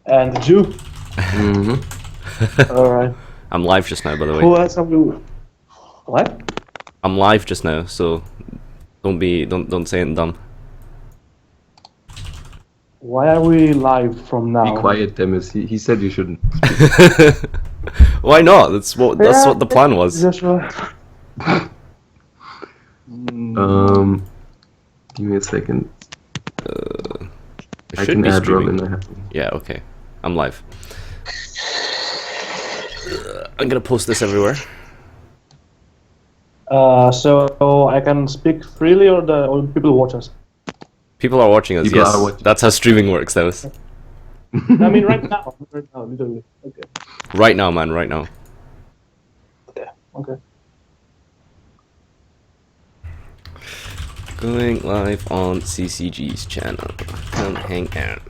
And Jew. Mm-hmm. Alright. I'm live just now, by the way. Who else are we? What? I'm live just now, so don't say anything dumb. Why are we live from now? Be quiet, Demis. He said you shouldn't. Why not? That's what the plan was. Joshua. Give me a second. It I should can be add streaming. Robin. Yeah, okay. I'm live. I'm gonna post this everywhere. So I can speak freely, or people watch us? People are watching us. People Yes, are watching. that's how streaming works. That was I mean, right now, literally. Okay. right now, man. Right now. Okay. Going live on CCG's channel. Come hang out.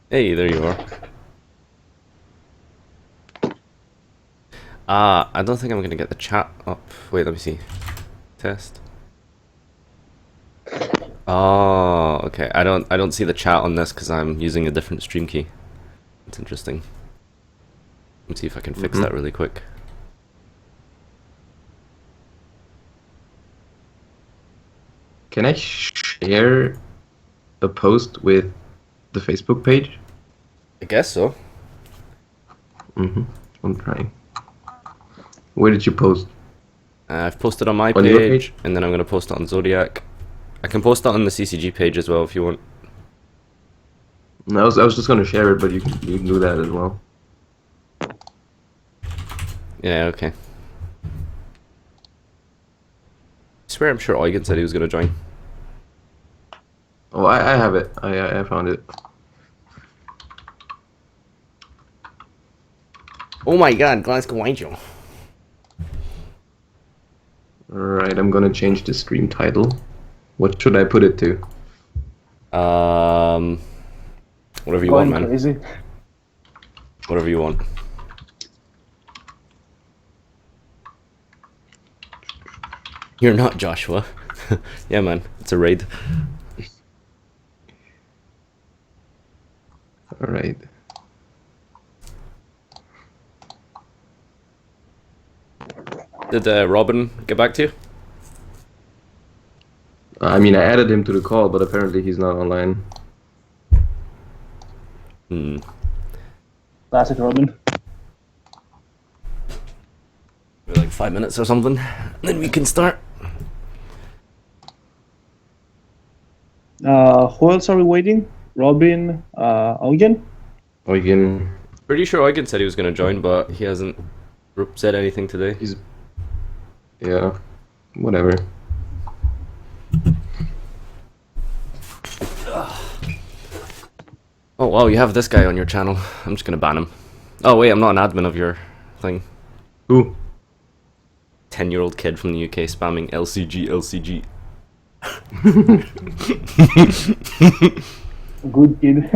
Hey, there you are. I don't think I'm gonna get the chat up. Wait, let me see. Test. Oh, okay. I don't see the chat on this because I'm using a different stream key. It's interesting. Let's see if I can fix that really quick. Can I share a post with the Facebook page? I guess so. I'm trying. Where did you post? I've posted on my On your page, page? and then I'm gonna post it on Zodiac. I can post it on the CCG page as well if you want. No, I was just gonna share it, but you can do that as well. Yeah, okay. I swear I'm sure Eugen said he was gonna join. Oh, I have it. I found it. Oh my god, GlasgowYGO. Alright, I'm gonna change the stream title. What should I put it to? Whatever you want, Going man. crazy. Whatever you want. You're not Joshua. Yeah, man. It's a raid. Alright. Did Robin get back to you? I mean, I added him to the call, but apparently he's not online. Classic Robin. Like 5 minutes or something. Then we can start. Who else are we waiting? Robin, Eugen? Eugen, Pretty sure Eugen said he was gonna join, but he hasn't said anything today. yeah, whatever. Oh wow, you have this guy on your channel. I'm just gonna ban him. Oh wait, I'm not an admin of your thing. Who? 10-year-old kid from the UK spamming LCG, LCG. Good kid.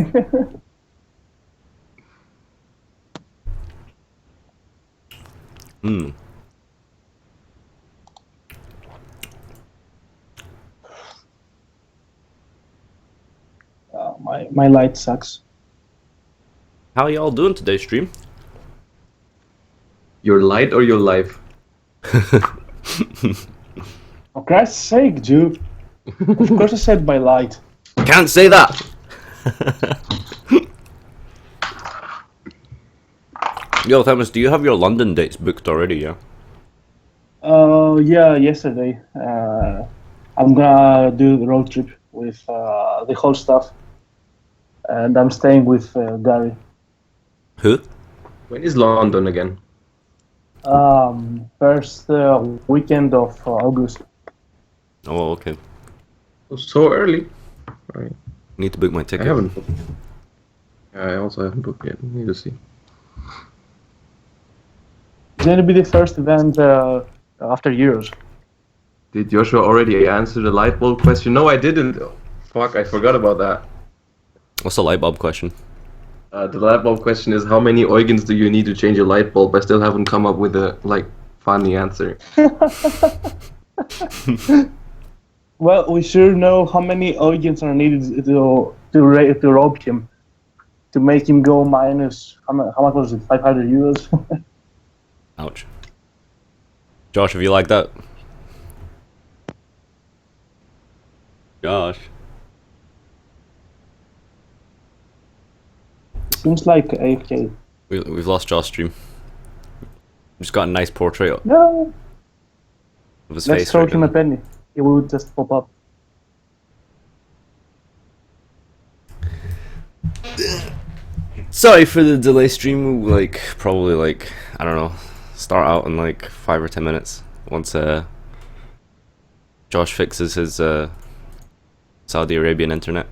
My light sucks. How are y'all doing today, stream? Your light or your life? For Christ's sake, Jew. Of course I said my light. Can't say that! Yo, Thomas, do you have your London dates booked already, yeah? Yeah, yesterday. I'm gonna do the road trip with the whole staff. And I'm staying with Gary. Who? When is London again? First weekend of August. Oh, okay. Oh, so early. Right. Need to book my I ticket. haven't booked. Yeah, I also haven't booked yet. Need to see. It's gonna be the first event after years. Did Joshua already answer the light bulb question? No, I didn't. Oh, fuck, I forgot about that. What's the light bulb question? The light bulb question is how many Eugens do you need to change a light bulb? I still haven't come up with a funny answer. Well, we sure know how many audience are needed to rope him, to make him go minus, how much was it, 500 euros? Ouch. Josh, have you like that? Josh. Seems like AFK. We've lost Josh stream. Just got a nice portrait No, of his let's face. throw Right him now. a penny. It will just pop up. Sorry for the delay stream. Like probably like I don't know, start out in like 5 or 10 minutes once Josh fixes his Saudi Arabian internet.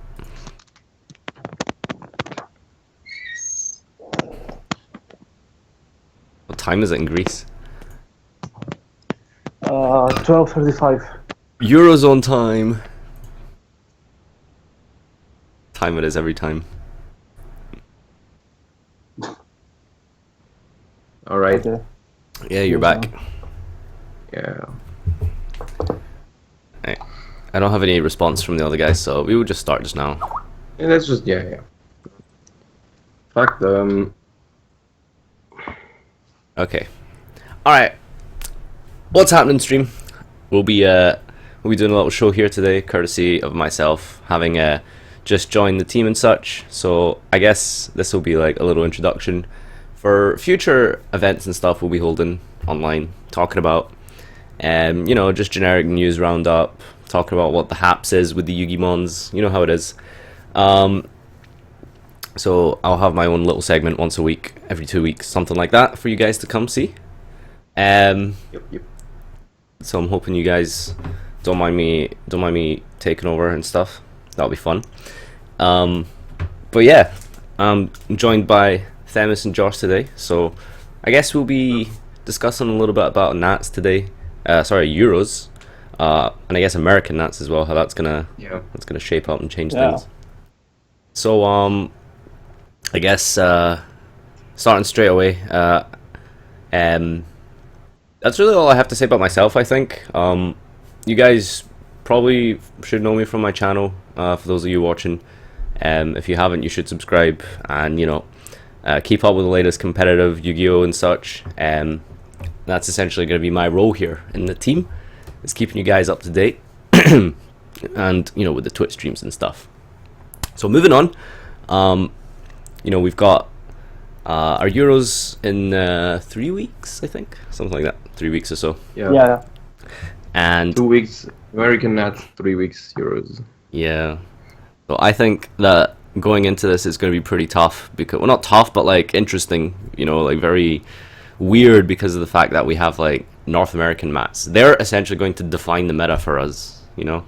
What time is it in Greece? 12:35. Eurozone time. Time it is every time. All right. Okay. Yeah, you're Yes, back. Yeah. Right. I don't have any response from the other guys, so we will just start just now. Yeah, let's just yeah. Fuck them. Okay. All right. What's happening, stream? We'll be doing a little show here today, courtesy of myself having just joined the team and such. So I guess this will be like a little introduction for future events and stuff we'll be holding online, talking about, you know, just generic news roundup, talking about what the haps is with the Yugimons. You know how it is. So I'll have my own little segment once a week, every 2 weeks, something like that, for you guys to come see. Yep. So I'm hoping you guys don't mind me taking over and stuff. That'll be fun. But yeah, I'm joined by Themis and Josh today. So I guess we'll be discussing a little bit about Nats today. Euros, and I guess American Nats as well. How that's gonna shape up and change things. So I guess starting straight away. That's really all I have to say about myself, I think. You guys probably should know me from my channel, for those of you watching. If you haven't, you should subscribe and, you know, keep up with the latest competitive Yu-Gi-Oh! And such. That's essentially going to be my role here in the team, is keeping you guys up to date. And, you know, with the Twitch streams and stuff. So moving on, you know, we've got our Euros in 3 weeks, I think, something like that, 3 weeks or so. Yeah. And 2 weeks American Nats, 3 weeks Euros. yeah, so I think that going into this is going to be pretty tough, because, well, not tough, but like interesting, you know, like very weird, because of the fact that we have like North American mats. They're essentially going to define the meta for us, you know.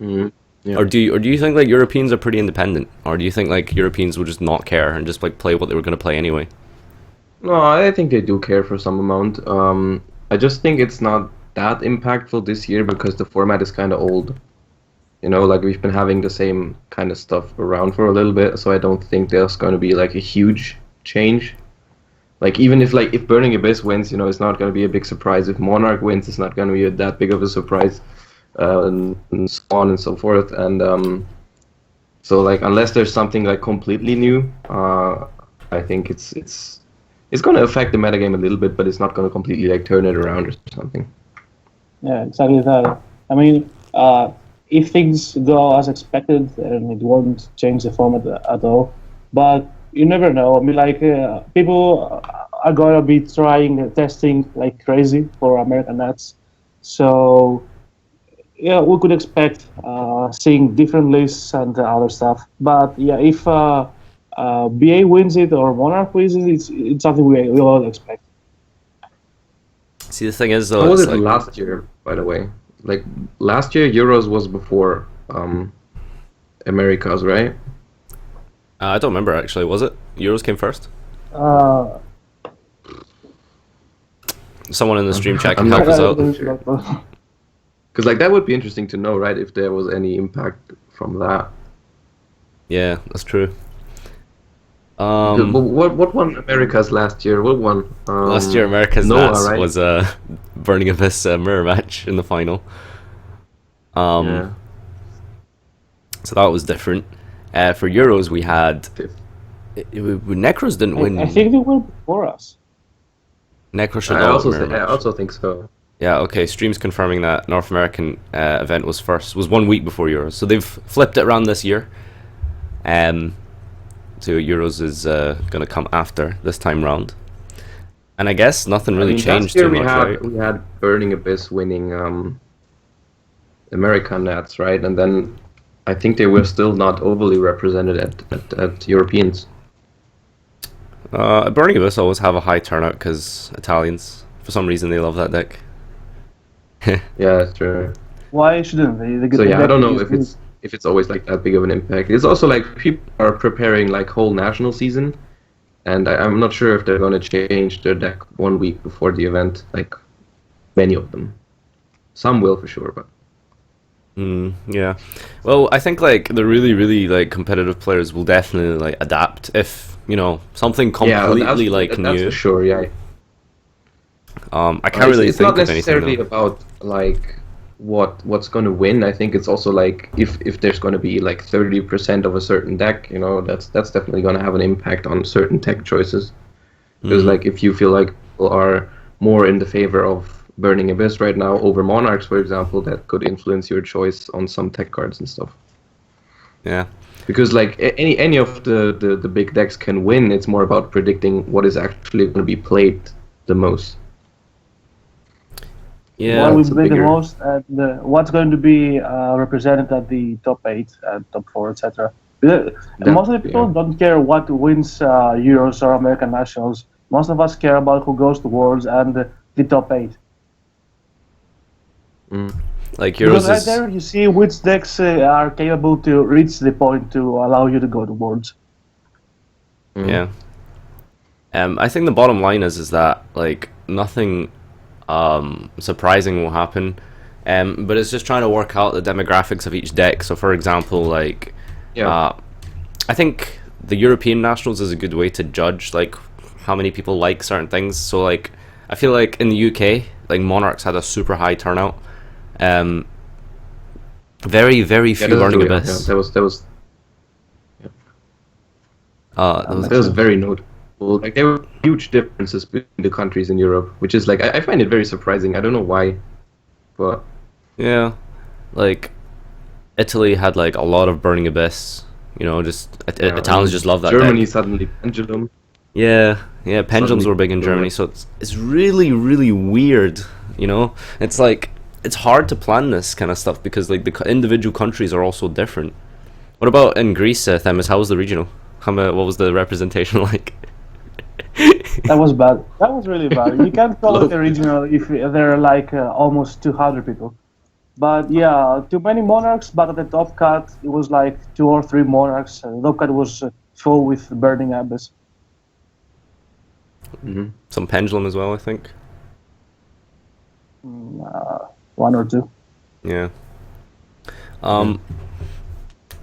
Mm-hmm. Yeah. Or do you think like Europeans are pretty independent, or do you think like Europeans will just not care and just like play what they were going to play anyway? No, I think they do care for some amount. I just think it's not that impactful this year because the format is kind of old. You know, like we've been having the same kind of stuff around for a little bit, so I don't think there's going to be like a huge change. Like even if Burning Abyss wins, you know, it's not going to be a big surprise. If Monarch wins, it's not going to be that big of a surprise. And so on and so forth, and so like unless there's something like completely new, I think it's going to affect the metagame a little bit, but it's not going to completely like turn it around or something. Yeah, exactly that. I mean, if things go as expected, then it won't change the format at all. But you never know. I mean, like people are gonna be trying testing like crazy for American Nats, so. Yeah, we could expect seeing different lists and other stuff. But yeah, if BA wins it or Monarch wins it, it's something we all expect. See, the thing is though, How was it's it like, last year, by the way? Like last year, Euros was before Americas, right? I don't remember actually. Was it Euros came first? Someone in the stream chat can help us out. Because like that would be interesting to know, right? If there was any impact from that. Yeah, that's true. What won Americas last year? What won? Last year, America's Noah, Nats right? was Burning Abyss mirror match in the final. Yeah. so that was different. For Euros, we had Necros didn't win. I think they were before us. Necros should I know also it, Mirror I Match. also think so. Yeah, okay. Stream's confirming that North American event was 1 week before Euros, so they've flipped it around this year. So Euros is going to come after this time round, and I guess nothing really changed last year too much, right? we had Burning Abyss winning American Nats, right? And then I think they were still not overly represented at Europeans. Burning Abyss always have a high turnout because Italians, for some reason, they love that deck. Yeah, that's true. Why shouldn't they? So yeah, I don't know if if it's always like that big of an impact. It's also like people are preparing like whole national season, and I'm not sure if they're gonna change their deck 1 week before the event. Like many of them, some will for sure, but Yeah. Well, I think like the really like competitive players will definitely like adapt if something completely that's new. for sure. Yeah. I can't really It's think not of anything necessarily though. about like what's going to win. I think it's also like if there's going to be like 30% of a certain deck, that's definitely going to have an impact on certain tech choices. Because like if you feel like people are more in the favor of Burning Abyss right now over Monarchs, for example, that could influence your choice on some tech cards and stuff. Yeah. Because like any of the big decks can win. It's more about predicting what is actually going to be played the most. Yeah. what will That's a play the bigger- most and what's going to be represented at the top 8 and top 4, etc. Most of the people don't care what wins Euros or American Nationals. Most of us care about who goes to Worlds and the top 8. Like Because Euros right is there you see which decks are capable to reach the point to allow you to go to Worlds. yeah. I think the bottom line is that like nothing surprising will happen. But it's just trying to work out the demographics of each deck. So for example, like I think the European Nationals is a good way to judge like how many people like certain things. So like I feel like in the UK, like Monarchs had a super high turnout. Very few Burning Abyss. That was That was That was very notable. Like there were huge differences between the countries in Europe, which is like I find it very surprising. I don't know why, but yeah, like Italy had like a lot of Burning Abyss. Italians just love that Germany deck. suddenly Pendulum. Yeah, pendulums Suddenly were big in doing Germany, it. so it's really weird. It's like it's hard to plan this kind of stuff because like the individual countries are also different. What about in Greece, Themis? How was the regional? What was the representation like? That was bad. That was really bad. You can't call it a regional if there are like almost 200 people. But yeah, too many Monarchs, but at the top cut, it was like 2 or 3 Monarchs. The top cut was full with Burning Abyss. Some pendulum as well, I think. 1 or 2. Yeah.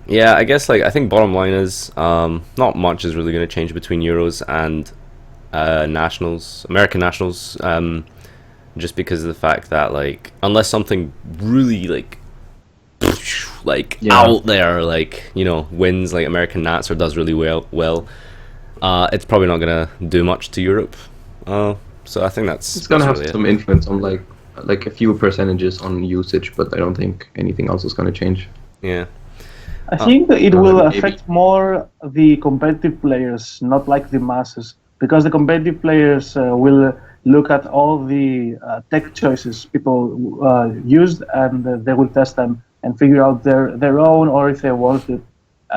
Yeah, I guess like I think bottom line is not much is really going to change between Euros and Nationals, American Nationals, just because of the fact that like unless something really like out there wins like American Nats or does really well, it's probably not going to do much to Europe. So I think It's gonna have really some influence on like a few percentages on usage, but I don't think anything else is gonna change. Yeah. I think it will maybe. affect more the competitive players, not like the masses, because the competitive players will look at all the tech choices people used, and they will test them and figure out their own, or if they want to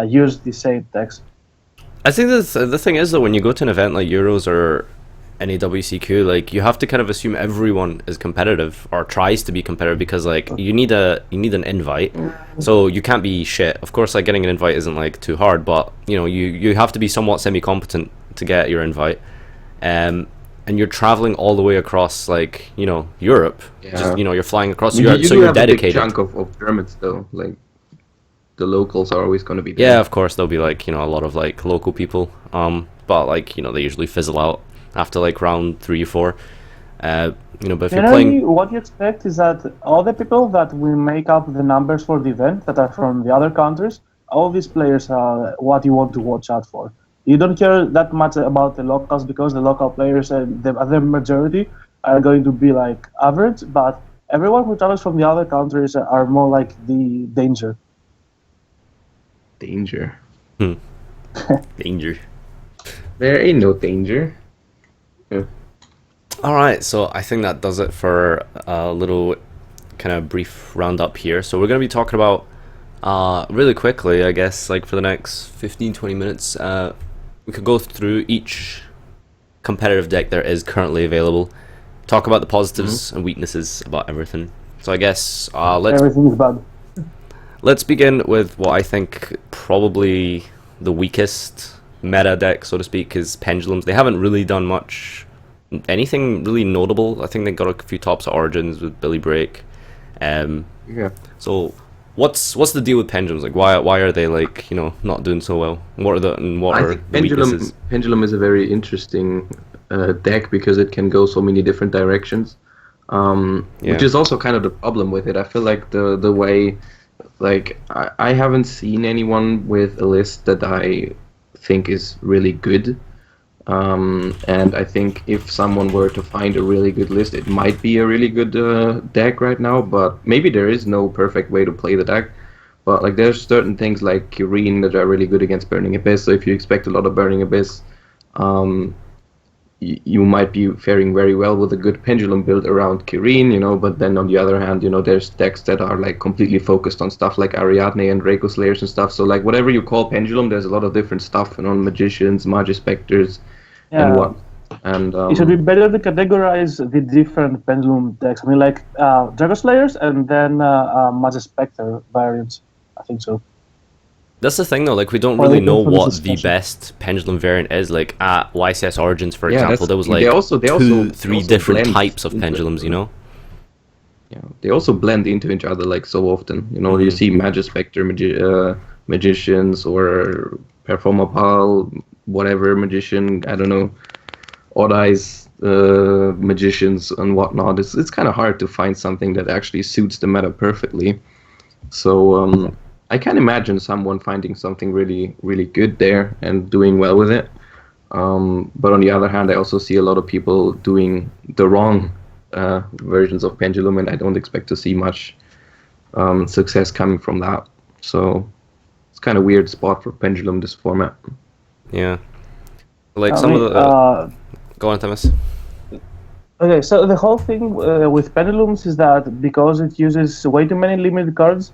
use the same techs. I think the thing is though, when you go to an event like Euros or any WCQ, like you have to kind of assume everyone is competitive or tries to be competitive because like you need an invite, so you can't be shit. Of course, like getting an invite isn't like too hard, but you have to be somewhat semi-competent to get your invite, and you're traveling all the way across like Europe. Yeah. Just you're flying across. You You're do have dedicated. a big chunk of Germans though. Like the locals are always gonna be there. Yeah, of course there'll be like a lot of like local people, but like they usually fizzle out after like round 3 or 4. But if you're playing, what you expect is that all the people that will make up the numbers for the event that are from the other countries all these players are what you want to watch out for. You don't care that much about the locals because the local players and the other majority are going to be like average, but everyone who travels from the other countries are more like the danger. Danger. Danger. There ain't no danger. Yeah. All right, so I think that does it for a little kind of brief roundup here. So we're going to be talking about really quickly, I guess, like for the next 15-20 minutes. We could go through each competitive deck there is currently available, talk about the positives and weaknesses about everything. So I guess Everything is bad. let's begin with what I think probably the weakest meta deck, so to speak, is Pendulums. They haven't really done anything really notable. I think they got a few tops at Origins with Billy Break. Yeah. So what's the deal with Pendulums? Like why are they like, you know, not doing so well? What are I the think weaknesses? Pendulum is a very interesting deck because it can go so many different directions. Which is also kind of the problem with it. I feel like the way, like I haven't seen anyone with a list that I think is really good. And I think if someone were to find a really good list, it might be a really good deck right now. But maybe there is no perfect way to play the deck. But like there's certain things like Kirin that are really good against Burning Abyss. So if you expect a lot of Burning Abyss, you might be faring very well with a good Pendulum build around Kirin, you know. But then on the other hand, you know, there's decks that are like completely focused on stuff like Ariadne and Draco Slayers and stuff. So like whatever you call Pendulum, there's a lot of different stuff, you know, Magicians, Magispecters, and Yeah. what. And It should be better to categorize the different Pendulum decks. I mean, like Dragon Slayers and then Magic Spectre variants. I think so. That's the thing though, like we don't Well, really open know for this what the discussion. best Pendulum variant is. Like at YCS Origins, for Yeah, example, that's- there was they like also- they two, also- they three also different blend types of into it. Pendulums, you know? yeah, they also blend into each other like so often. You know, you see Magispectre magicians or Performapal, whatever magician, I don't know, Odd Eyes magicians and whatnot. It's kind of hard to find something that actually suits the meta perfectly. So I can imagine someone finding something really, really good there and doing well with it. But on the other hand, I also see a lot of people doing the wrong versions of Pendulum, and I don't expect to see much success coming from that. So it's kind of weird spot for Pendulum, this format. Yeah. Like I some mean, of the go on, Thomas. Okay, so the whole thing with Pendulums is that because it uses way too many limited cards,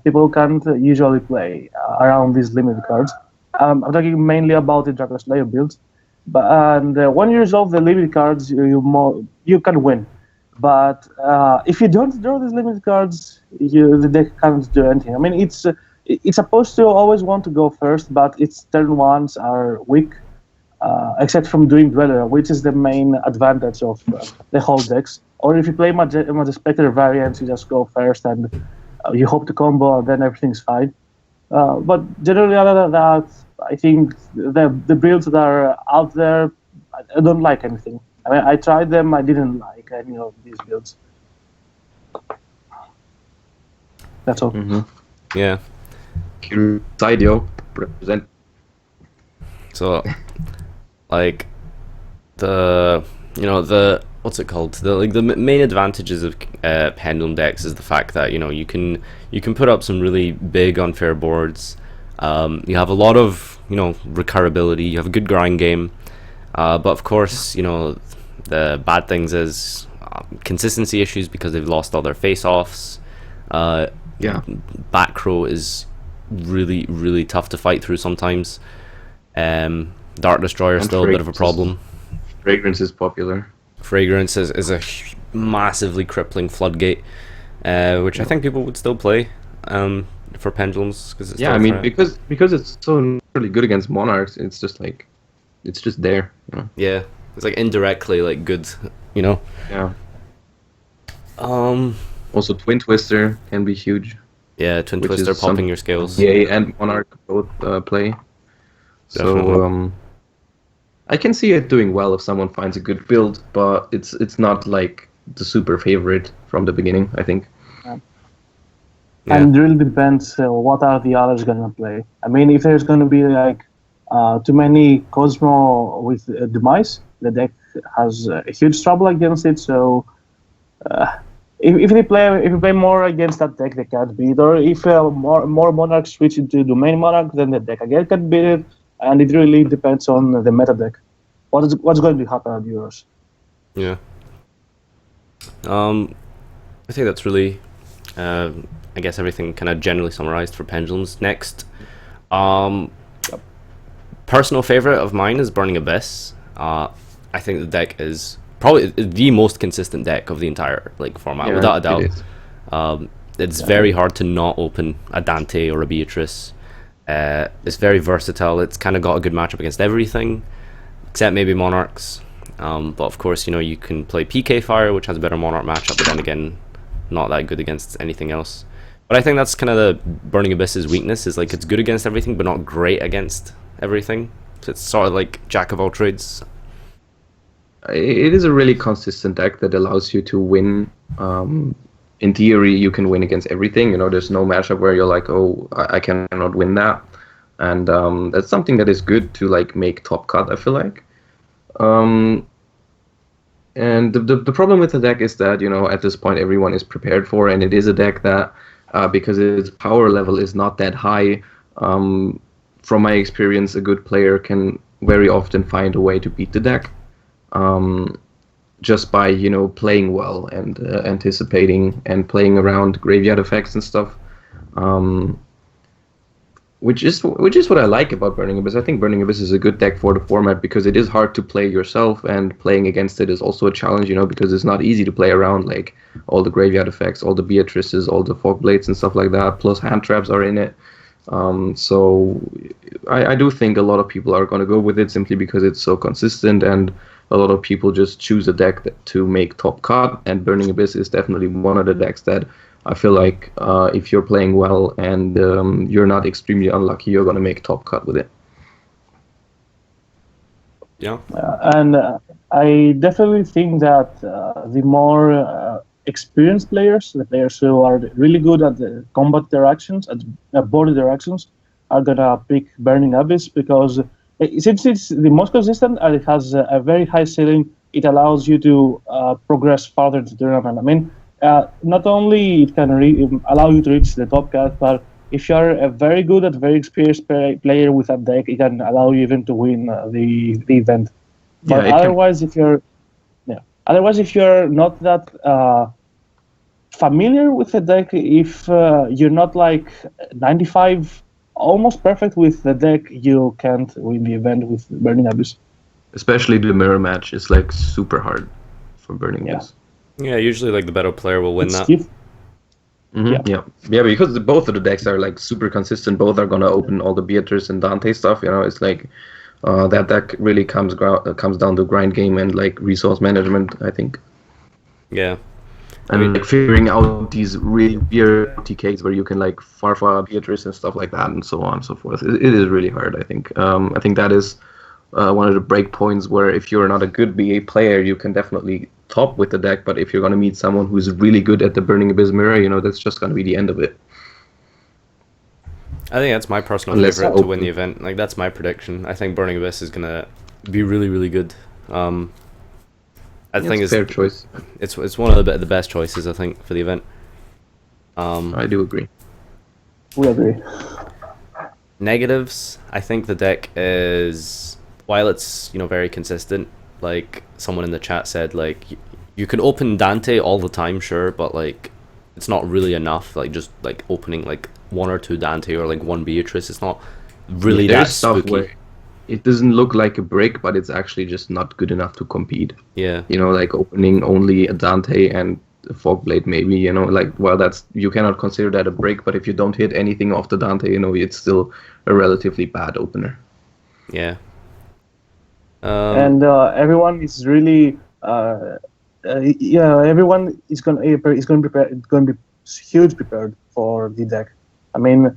people can't usually play around these limited cards. I'm talking mainly about the Dragon Slayer builds. But when you resolve the limited cards, you can win. But if you don't draw these limited cards, the deck can't do anything. I mean, it's supposed to always want to go first, but its turn ones are weak. Except from doing Dweller, which is the main advantage of the whole decks. Or if you play Magispectre variants, you just go first and you hope to combo, and then everything's fine. But generally, other than that, I think the builds that are out there, I don't like anything. I mean, I tried them, I didn't like any of these builds. That's all. Yeah. Sideo represent. So like the what's it called, the main advantages of Pendulum decks is the fact that, you know, you can put up some really big unfair boards. You have a lot of, you know, recurability, you have a good grind game, but of course, you know, the bad things is consistency issues because they've lost all their face-offs. Back row is really, really tough to fight through sometimes. Dart Destroyer is still a bit of a problem. Fragrance is popular. Fragrance is a massively crippling floodgate, which I think people would still play for Pendulums. Cause it's I mean, because it's so really good against Monarchs, it's just like, it's just there. You know? Yeah, it's like indirectly like good, you know. Yeah. Also, Twin Twister can be huge. Yeah, Twin Twister popping your scales. Yeah, and Monarch both play. Definitely. So I can see it doing well if someone finds a good build, but it's not like the super favorite from the beginning, I think. Yeah. And it really depends what are the others gonna play. I mean, if there's gonna be like too many Kozmo with demise, the deck has a huge trouble against it. So if you play more against that deck, they can't beat it. Or if more Monarchs switch into domain Monarch, then the deck again can beat it. And it really depends on the meta deck. What's going to happen at Euros? Yeah. I think that's really, I guess, everything kind of generally summarized for Pendulums. Next, personal favorite of mine is Burning Abyss. I think the deck is probably the most consistent deck of the entire format, without a doubt. It's very hard to not open a Dante or a Beatrice. It's very versatile. It's kind of got a good matchup against everything, except maybe Monarchs. But of course, you can play PK Fire, which has a better Monarch matchup, but then again, not that good against anything else. But I think that's kind of the Burning Abyss's weakness, is it's good against everything, but not great against everything. So it's sort of like jack of all trades. It is a really consistent deck that allows you to win. In theory, you can win against everything. There's no matchup where you're like, oh, I cannot win that. And that's something that is good to make top cut, I feel like. And the problem with the deck is that, at this point everyone is prepared for, and it is a deck that, because its power level is not that high, from my experience, a good player can very often find a way to beat the deck, just by, playing well and anticipating and playing around graveyard effects and stuff. Which is what I like about Burning Abyss. I think Burning Abyss is a good deck for the format because it is hard to play yourself, and playing against it is also a challenge, because it's not easy to play around all the graveyard effects, all the Beatrices, all the Fog Blades and stuff like that, plus hand traps are in it. So I do think a lot of people are going to go with it simply because it's so consistent, and a lot of people just choose a deck to make top cut, and Burning Abyss is definitely one of the decks that I feel like if you're playing well and you're not extremely unlucky, you're going to make top cut with it. Yeah. And I definitely think that the more experienced players, the players who are really good at the combat interactions, at board interactions, are going to pick Burning Abyss because since it's the most consistent and it has a very high ceiling, it allows you to progress farther into the tournament. I mean, not only it can allow you to reach the top cut, but if you're a very good and very experienced player with that deck, it can allow you even to win the event. But otherwise, if you're not that familiar with the deck, if you're not 95, almost perfect with the deck, you can't win the event with Burning Abyss. Especially the mirror match is super hard for Burning Abyss. Yeah, usually the better player will win that. Yeah, because both of the decks are super consistent. Both are gonna open all the Beatrice and Dante stuff. It's that deck really comes down to grind game and resource management, I think. Yeah. And figuring out these really weird TKs where you can Farfa Beatrice and stuff like that, and so on and so forth. It is really hard, I think. I think that is one of the break points where if you're not a good BA player, you can definitely top with the deck, but if you're going to meet someone who's really good at the Burning Abyss mirror, that's just going to be the end of it. I think that's my personal favorite to win the event. That's my prediction. I think Burning Abyss is going to be really, really good. I think it's fair choice. It's one of the best choices, I think, for the event. I do agree. We agree. Negatives, I think the deck is, while it's very consistent, someone in the chat said, you can open Dante all the time, sure, but it's not really enough. Just opening one or two Dante or one Beatrice, it's not really that spooky. Where it doesn't look like a break, but it's actually just not good enough to compete. Yeah. Opening only a Dante and a Fogblade, maybe, that's, you cannot consider that a break, but if you don't hit anything off the Dante, it's still a relatively bad opener. Yeah. And everyone is really, everyone is going to be huge prepared for the deck. I mean,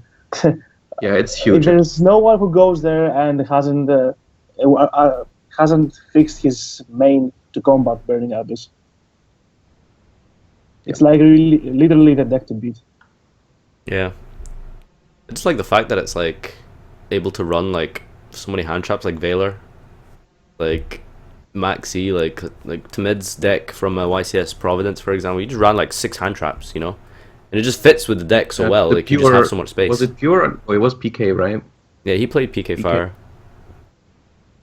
yeah, it's huge. There's no one who goes there and hasn't fixed his main to combat Burning Abyss. It's literally the deck to beat. Yeah. I just like the fact that it's like able to run like so many hand traps like Valor, like Maxi, like Timid's deck from YCS Providence, for example. You just ran like 6 hand traps, you know, and it just fits with the deck so well. The Like you just have so much was space. it pure? Oh, it was PK, right? Yeah, he played PK Fire.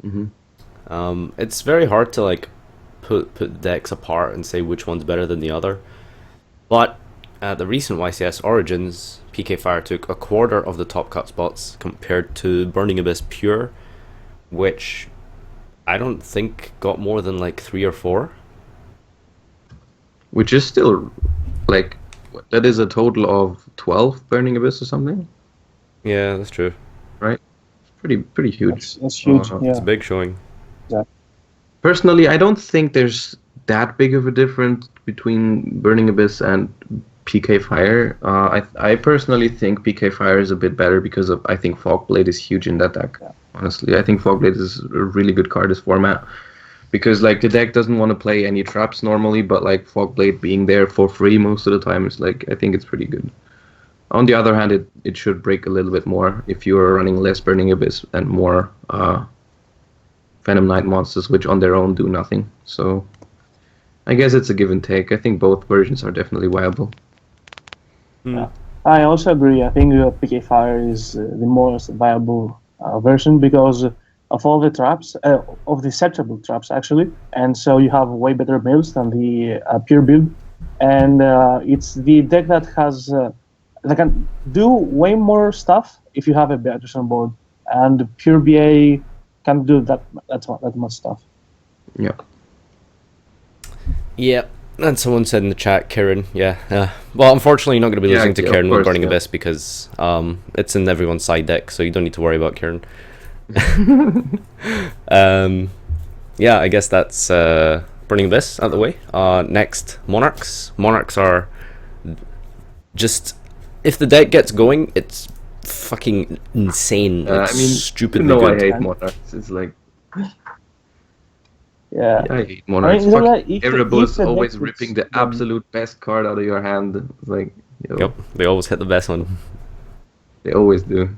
Mm-hmm. It's very hard to like put decks apart and say which one's better than the other. But at the recent YCS Origins, PK Fire took a quarter of the top cut spots compared to Burning Abyss Pure, which I don't think got more than like 3 or 4. Which is still like that is a total of 12 Burning Abyss or something, Yeah, that's true. right? Pretty huge. That's huge. Uh, Yeah. It's a big showing. Personally, I don't think there's that big of a difference between Burning Abyss and PK Fire. I personally think PK Fire is a bit better because of I think Fogblade is huge in that deck. Yeah. Honestly, I think Fogblade is a really good card this format because like the deck doesn't want to play any traps normally, but like Fogblade being there for free most of the time is like I think it's pretty good. On the other hand, it should break a little bit more if you are running less Burning Abyss and more Venom Knight monsters, which on their own do nothing. So I guess it's a give and take. I think both versions are definitely viable. Yeah. I also agree. I think PK Fire is the most viable version because of all the traps, of the searchable traps actually, and so you have way better builds than the pure build, and it's the deck that has that can do way more stuff if you have a Beatrice on board, and pure BA can't do that much stuff. Yeah. Yeah, and someone said in the chat, Kieran. Yeah. Well, unfortunately, you're not going to be losing to yeah, Kieran of with course, Burning yeah. Abyss because it's in everyone's side deck, so you don't need to worry about Kieran. Yeah, I guess that's Burning Abyss out of the way. Next, Monarchs. Monarchs are just if the deck gets going, it's fucking insane. Like, I mean, stupidly you know good. I hate Monarchs. It's like Yeah. I hate Monarchs. you know Fuck, what, if Erebus the deck always is ripping the going- absolute best card out of your hand. It's like, yo, Yep, they always hit the best one. they always do.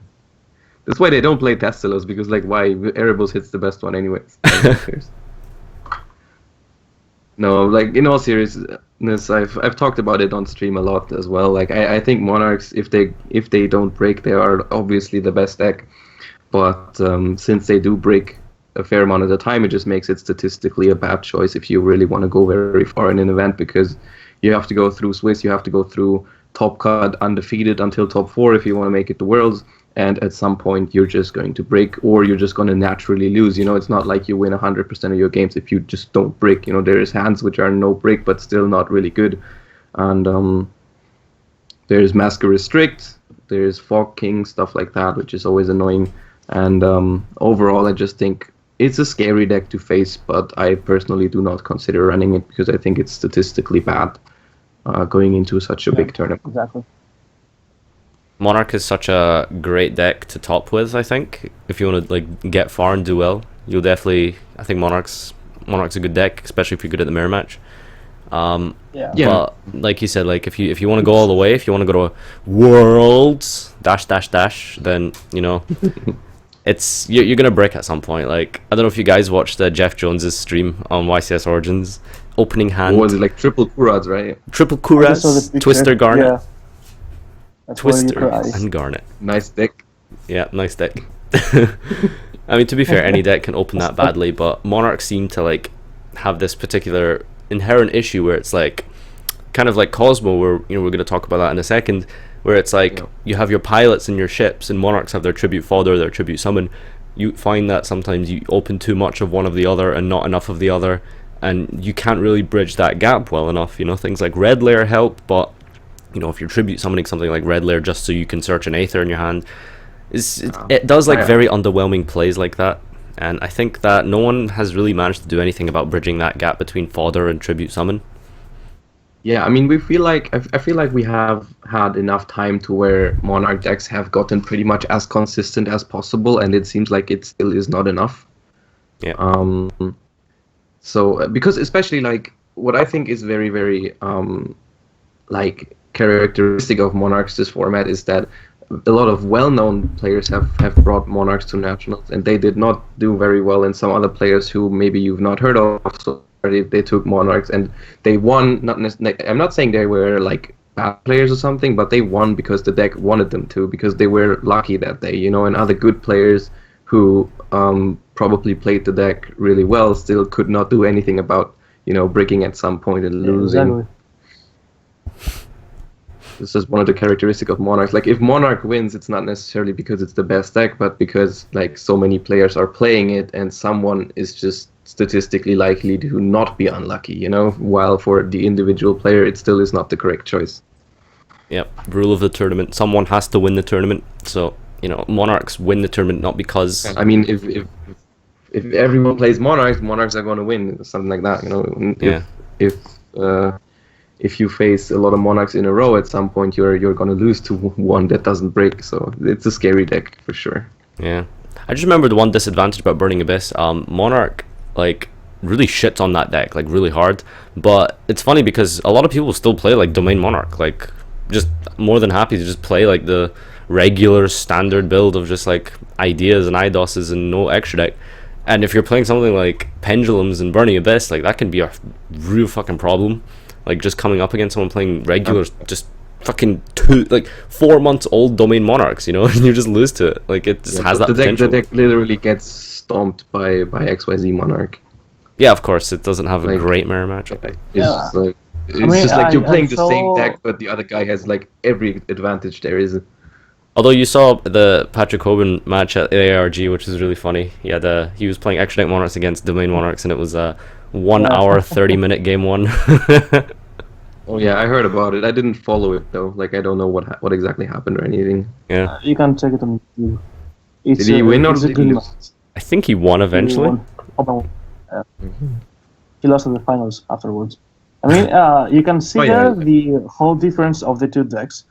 That's why they don't play Testalos because like why Erebus hits the best one anyways. No, like in all seriousness, I've talked about it on stream a lot as well. Like I think Monarchs, if they don't break, they are obviously the best deck. But since they do break a fair amount of the time, it just makes it statistically a bad choice if you really want to go very far in an event because you have to go through Swiss, you have to go through top cut undefeated until top 4 if you want to make it to Worlds. And at some point, you're just going to break, or you're just going to naturally lose. You know, it's not like you win 100% of your games if you just don't break. You know, there is hands which are no break, but still not really good. And there's Masker Restrict, there's Fog King, stuff like that, which is always annoying. And overall, I just think it's a scary deck to face, but I personally do not consider running it because I think it's statistically bad going into such a big tournament. Exactly. Monarch is such a great deck to top with, I think. If you want to like get far and do well, you'll definitely. I think Monarch's a good deck, especially if you're good at the mirror match. Yeah. But like you said, like if you want to go all the way, if you want to go to Worlds -- then you know it's you're gonna break at some point. Like I don't know if you guys watched Jeff Jones's stream on YCS Origins. Opening hand, What was it, like triple Kurats, right? triple I just saw the Kuras, picture. Twister Garnet, Yeah. That's where you Twister cry. and Garnet. Nice deck. Yeah, nice deck. I mean, to be fair, any deck can open that badly, but Monarch seem to like have this particular inherent issue where it's like kind of like Kozmo, where we're going to talk about that in a second, where it's like you have your pilots and your ships, and Monarchs have their tribute fodder, their tribute summon. You find that sometimes you open too much of one of the other and not enough of the other, and you can't really bridge that gap well enough. Things like Red Layer help, but if you're tribute summoning something like Red Layer just so you can search an Aether in your hand, it does like very underwhelming plays like that. And I think that no one has really managed to do anything about bridging that gap between fodder and tribute summon. Yeah, I mean, I feel like we have had enough time to where Monarch decks have gotten pretty much as consistent as possible, and it seems like it still is not enough. Yeah. So because especially like what I think is very very like characteristic of Monarchs this format is that a lot of well-known players have brought Monarchs to nationals, and they did not do very well. And some other players who maybe you've not heard of, so they took Monarchs and they won. Not necessarily, I'm not saying they were like bad players or something, but they won because the deck wanted them to, because they were lucky that day, you know. And other good players who probably played the deck really well still could not do anything about, you know, breaking at some point and losing. Exactly. This is one of the characteristics of Monarchs. Like, if Monarch wins, it's not necessarily because it's the best deck, but because like so many players are playing it, and someone is just statistically likely to not be unlucky, you know. While for the individual player, it still is not the correct choice. Yep, rule of the tournament. Someone has to win the tournament. So, you know, Monarchs win the tournament not because... I mean, if everyone plays Monarchs, Monarchs are going to win, something like that, you know. If you face a lot of Monarchs in a row, at some point you're going to lose to one that doesn't break. So it's a scary deck for sure. Yeah, I just remember the one disadvantage about Burning Abyss. Monarch like really shits on that deck like really hard, but it's funny because a lot of people still play like Domain Monarch, like just more than happy to just play like the regular standard build of just like ideas and IDOSs and no extra deck. And if you're playing something like Pendulums and Burning Abyss, like that can be a real fucking problem. Like just coming up against someone playing regular, just fucking 4 months old Domain Monarchs, you know, and you just lose to it. Like it just has that potential. The deck literally gets stomped by XYZ Monarch. Yeah, of course, it doesn't have a great mirror matchup. It's just like you're playing the same deck, but the other guy has like every advantage there is. Although you saw the Patrick Hoban match at ARG, which was really funny. He was playing extra deck Monarchs against Domain Monarchs, and it was a 1 hour 30-minute game one. Oh yeah, I heard about it. I didn't follow it though. Like I don't know what exactly happened or anything. Yeah, you can check it on YouTube. Did he win or did he lose? I think he won eventually. He lost in the finals afterwards. I mean, you can see the whole difference of the two decks.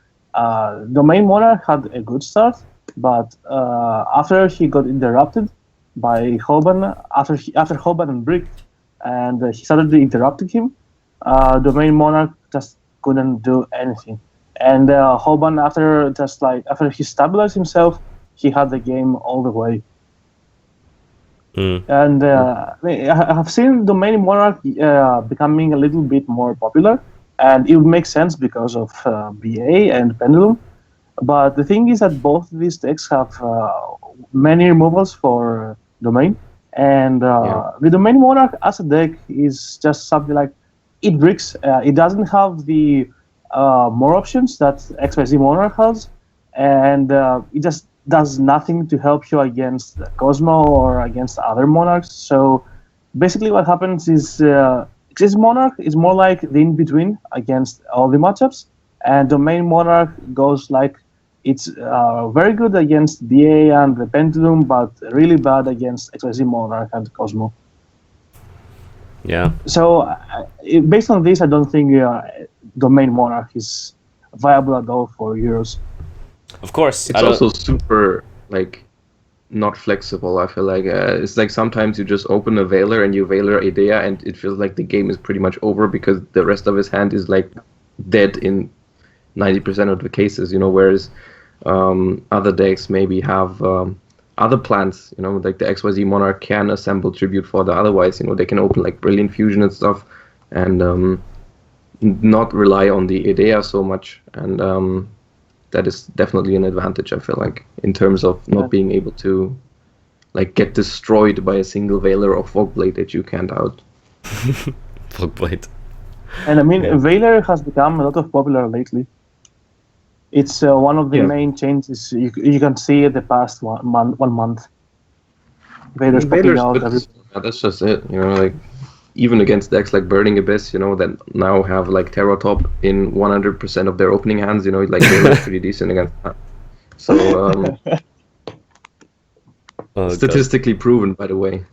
Domain Monarch had a good start, but after he got interrupted by Hoban, after Hoban and Brick, and he started interrupting him, Domain Monarch just couldn't do anything. And Hoban, after he stabilized himself, he had the game all the way. And I have seen Domain Monarch becoming a little bit more popular, and it would make sense because of BA and Pendulum. But the thing is that both these decks have many removals for Domain, and the Domain Monarch as a deck is just something like it bricks. It doesn't have the more options that XYZ Monarch has, and it just does nothing to help you against Kozmo or against other Monarchs. So basically what happens is this Monarch is more like the in-between against all the matchups, and Domain Monarch goes like it's very good against BA and the Pendulum, but really bad against XYZ Monarch and Kozmo. Yeah. So based on this, I don't think Domain Monarch is viable at all for Euros. Of course, it's also super like not flexible. I feel like it's like sometimes you just open a Veiler and you Veiler Idea, and it feels like the game is pretty much over because the rest of his hand is like dead in 90% of the cases. You know, whereas other decks maybe have other plans. You know, like the XYZ Monarch can assemble Tribute Fodder. Otherwise, you know, they can open like Brilliant Fusion and stuff, and not rely on the Idea so much. And that is definitely an advantage, I feel like, in terms of not being able to like get destroyed by a single Veiler or Fogblade that you can't out. Fogblade. And I mean, Veiler has become a lot of popular lately. It's one of the main changes you can see in the past 1 month. Veiler's popping out. That's just it, you know, like even against decks like Burning Abyss, you know, that now have like Terror Top in 100% of their opening hands, you know, like they're pretty decent against that. So, statistically proven, by the way.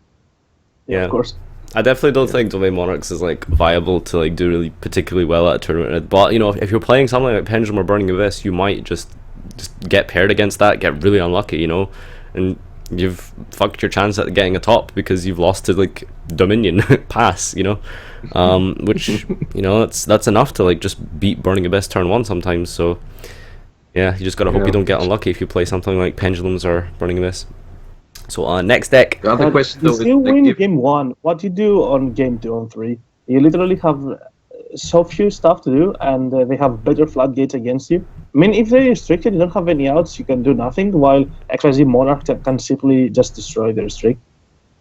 Yeah, of course. I definitely don't think Domain Monarchs is like viable to like do really particularly well at a tournament. But you know, if you're playing something like Pendulum or Burning Abyss, you might just get paired against that, get really unlucky, you know. And you've fucked your chance at getting a top because you've lost to like Dominion pass, you know, which you know that's enough to like just beat Burning Abyss turn 1 sometimes. So yeah, you just gotta hope you don't get unlucky if you play something like Pendulums or Burning Abyss. So next deck. The other question You though still is like, win if game 1. What you do on game 2 and 3? You literally have so few stuff to do, and they have better floodgates against you. I mean, if they're restricted, you don't have any outs, you can do nothing, while XYZ Monarch can simply just destroy the restrict.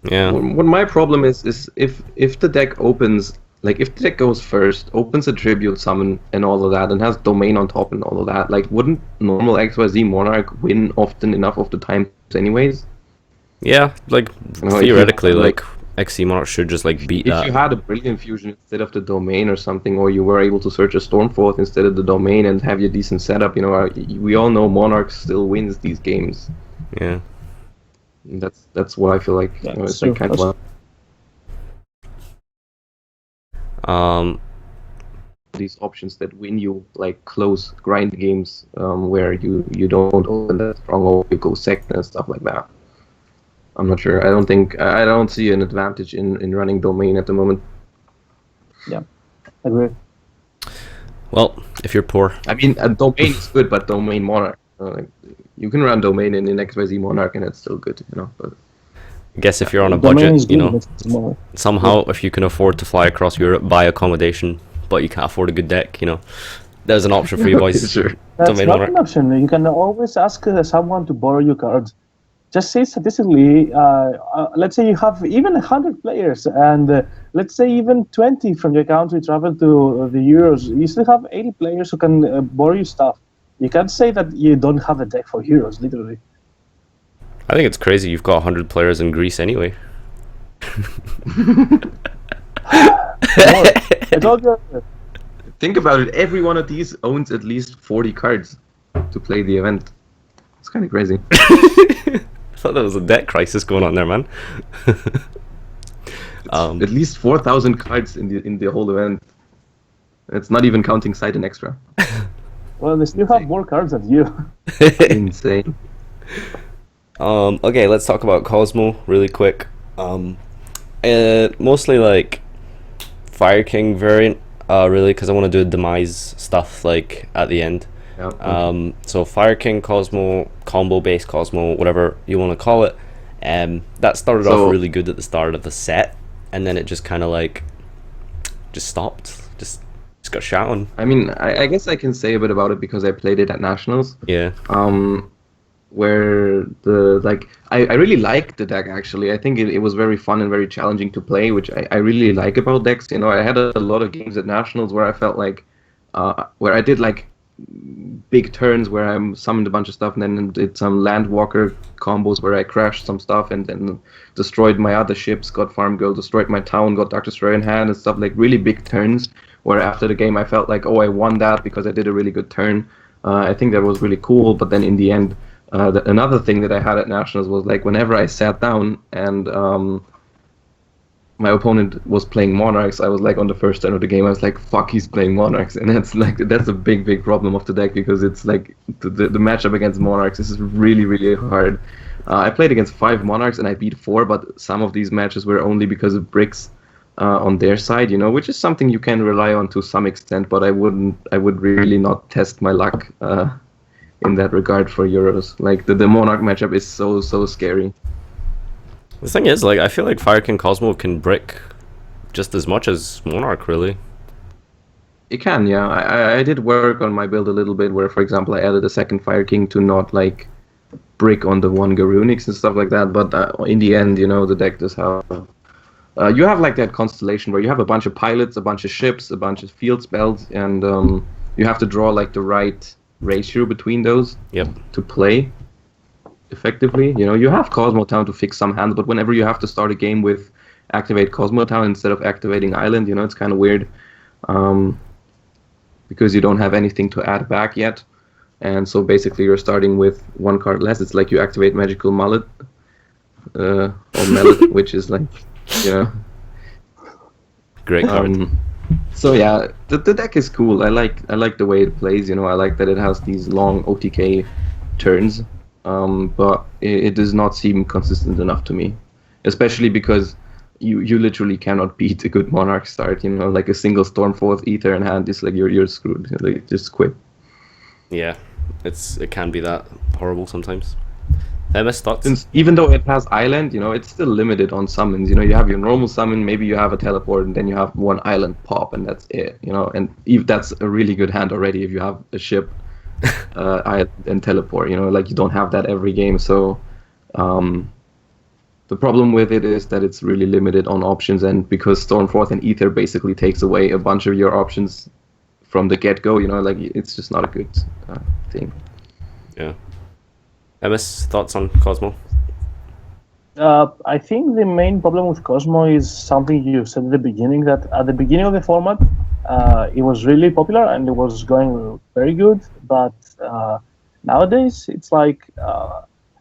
Yeah. what my problem is if the deck opens, like if the deck goes first, opens a tribute summon and all of that, and has domain on top and all of that, like wouldn't normal XYZ Monarch win often enough of the times anyways? Yeah, like You know, if you theoretically, had, like XC Monarch should just like beat if that. you had a Brilliant Fusion instead of the domain or something, or you were able to search a Stormforth instead of the domain and have your decent setup, you know, we all know Monarch still wins these games. Yeah. That's what I feel like. Yeah, You know, it's true. like kind of these options that win you like close grind games, where you don't open that stronghold, you go second and stuff like that. I'm not sure. I don't see an advantage in running domain at the moment. Yeah, agree. Well, if you're poor. I mean, a domain is good, but domain Monarch, like, you can run domain in XYZ Monarch and it's still good, you know. But I guess if you're on a Domain is budget, you good, know, but it's more. somehow if you can afford to fly across Europe, buy accommodation, but you can't afford a good deck, you know, there's an option for you boys. Sure. That's Domain not Monarch. an option. You can always ask someone to borrow your cards. Just say statistically, let's say you have even 100 players, and let's say even 20 from your country travel to the Euros. You still have 80 players who can borrow you stuff. You can't say that you don't have a deck for Euros, literally. I think it's crazy you've got 100 players in Greece anyway. I told you. Think about it. Every one of these owns at least 40 cards to play the event. It's kind of crazy. I thought there was a deck crisis going on there, man. At least 4,000 cards in the whole event. It's not even counting side and extra. Well, they still have more cards than you. Insane. Okay, let's talk about Kozmo really quick. Mostly like Fire King variant, really, because I want to do demise stuff like at the end. Yeah. So Fire King Kozmo, combo based Kozmo, whatever you want to call it. That started off really good at the start of the set, and then it just kind of like just stopped, just got shot on. I mean, I guess I can say a bit about it because I played it at Nationals. Yeah. Where I really liked the deck actually. I think it was very fun and very challenging to play, which I really like about decks. You know, I had a lot of games at Nationals where I felt like, where I did like big turns where I summoned a bunch of stuff and then did some Landwalker combos where I crashed some stuff and then destroyed my other ships, got farm gold, destroyed my town, got Dark Destroyer in hand and stuff, like really big turns where after the game I felt like, oh, I won that because I did a really good turn. I think that was really cool, but then in the end, another thing that I had at Nationals was like whenever I sat down and my opponent was playing Monarchs, I was like on the first turn of the game, I was like, fuck, he's playing Monarchs. And that's a big problem of the deck because it's like the matchup against Monarchs is really hard. I played against 5 Monarchs and I beat 4, but some of these matches were only because of bricks on their side, you know, which is something you can rely on to some extent, but I would really not test my luck in that regard for Euros. Like the Monarch matchup is so scary. The thing is, like, I feel like Fire King Kozmo can brick just as much as Monarch, really. It can, yeah. I did work on my build a little bit where, for example, I added a second Fire King to not, like, brick on the one Garunix and stuff like that, but in the end, you know, the deck does have... you have, like, that constellation where you have a bunch of pilots, a bunch of ships, a bunch of field spells, and you have to draw, like, the right ratio between those to play effectively. You know, you have Kozmo Town to fix some hands, but whenever you have to start a game with activate Kozmo Town instead of activating Island, you know, it's kind of weird because you don't have anything to add back yet, and so basically you're starting with one card less. It's like you activate Magical Mullet or Mallet, which is like, you know, great card. So yeah, the deck is cool. I like the way it plays. You know, I like that it has these long OTK turns. but it does not seem consistent enough to me, especially because you literally cannot beat a good Monarch start. You know, like a single Stormforth Ether in hand is like you're screwed. Like just quit. Yeah, it can be that horrible sometimes. MS thoughts? Since even though it has island, you know, it's still limited on summons. You know, you have your normal summon, maybe you have a teleport, and then you have one island pop, and that's it. You know, and if that's a really good hand already, if you have a ship, island, and teleport. You know, like you don't have that every game. So, the problem with it is that it's really limited on options, and because Stormforth and Ether basically takes away a bunch of your options from the get-go. You know, like it's just not a good thing. Yeah. MS, thoughts on Kozmo? I think the main problem with Kozmo is something you said at the beginning, that at the beginning of the format, it was really popular and it was going very good, but nowadays it's like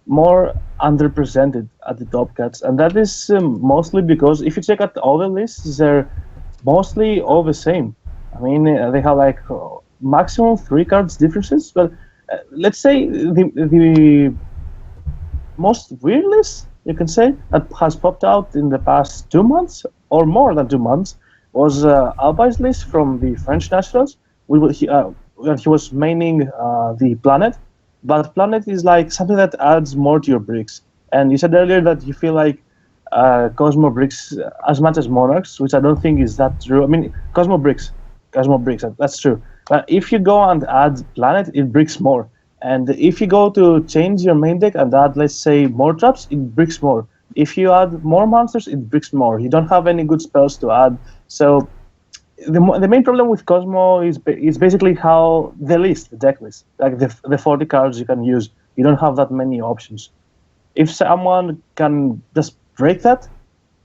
more underrepresented at the top cuts, and that is mostly because if you check out all the lists, they're mostly all the same. I mean, they have like maximum 3 cards differences, but let's say the most weird list, you can say, that has popped out in the past 2 months or more than 2 months was Albai's list from the French Nationals. When he was maining the Planet, but Planet is like something that adds more to your bricks. And you said earlier that you feel like Kozmo bricks as much as Monarchs, which I don't think is that true. I mean, Kozmo bricks, that's true. But if you go and add Planet, it bricks more. And if you go to change your main deck and add, let's say, more traps, it bricks more. If you add more monsters, it bricks more. You don't have any good spells to add. So the main problem with Kozmo is basically how the deck list, like the 40 cards you can use, you don't have that many options. If someone can just break that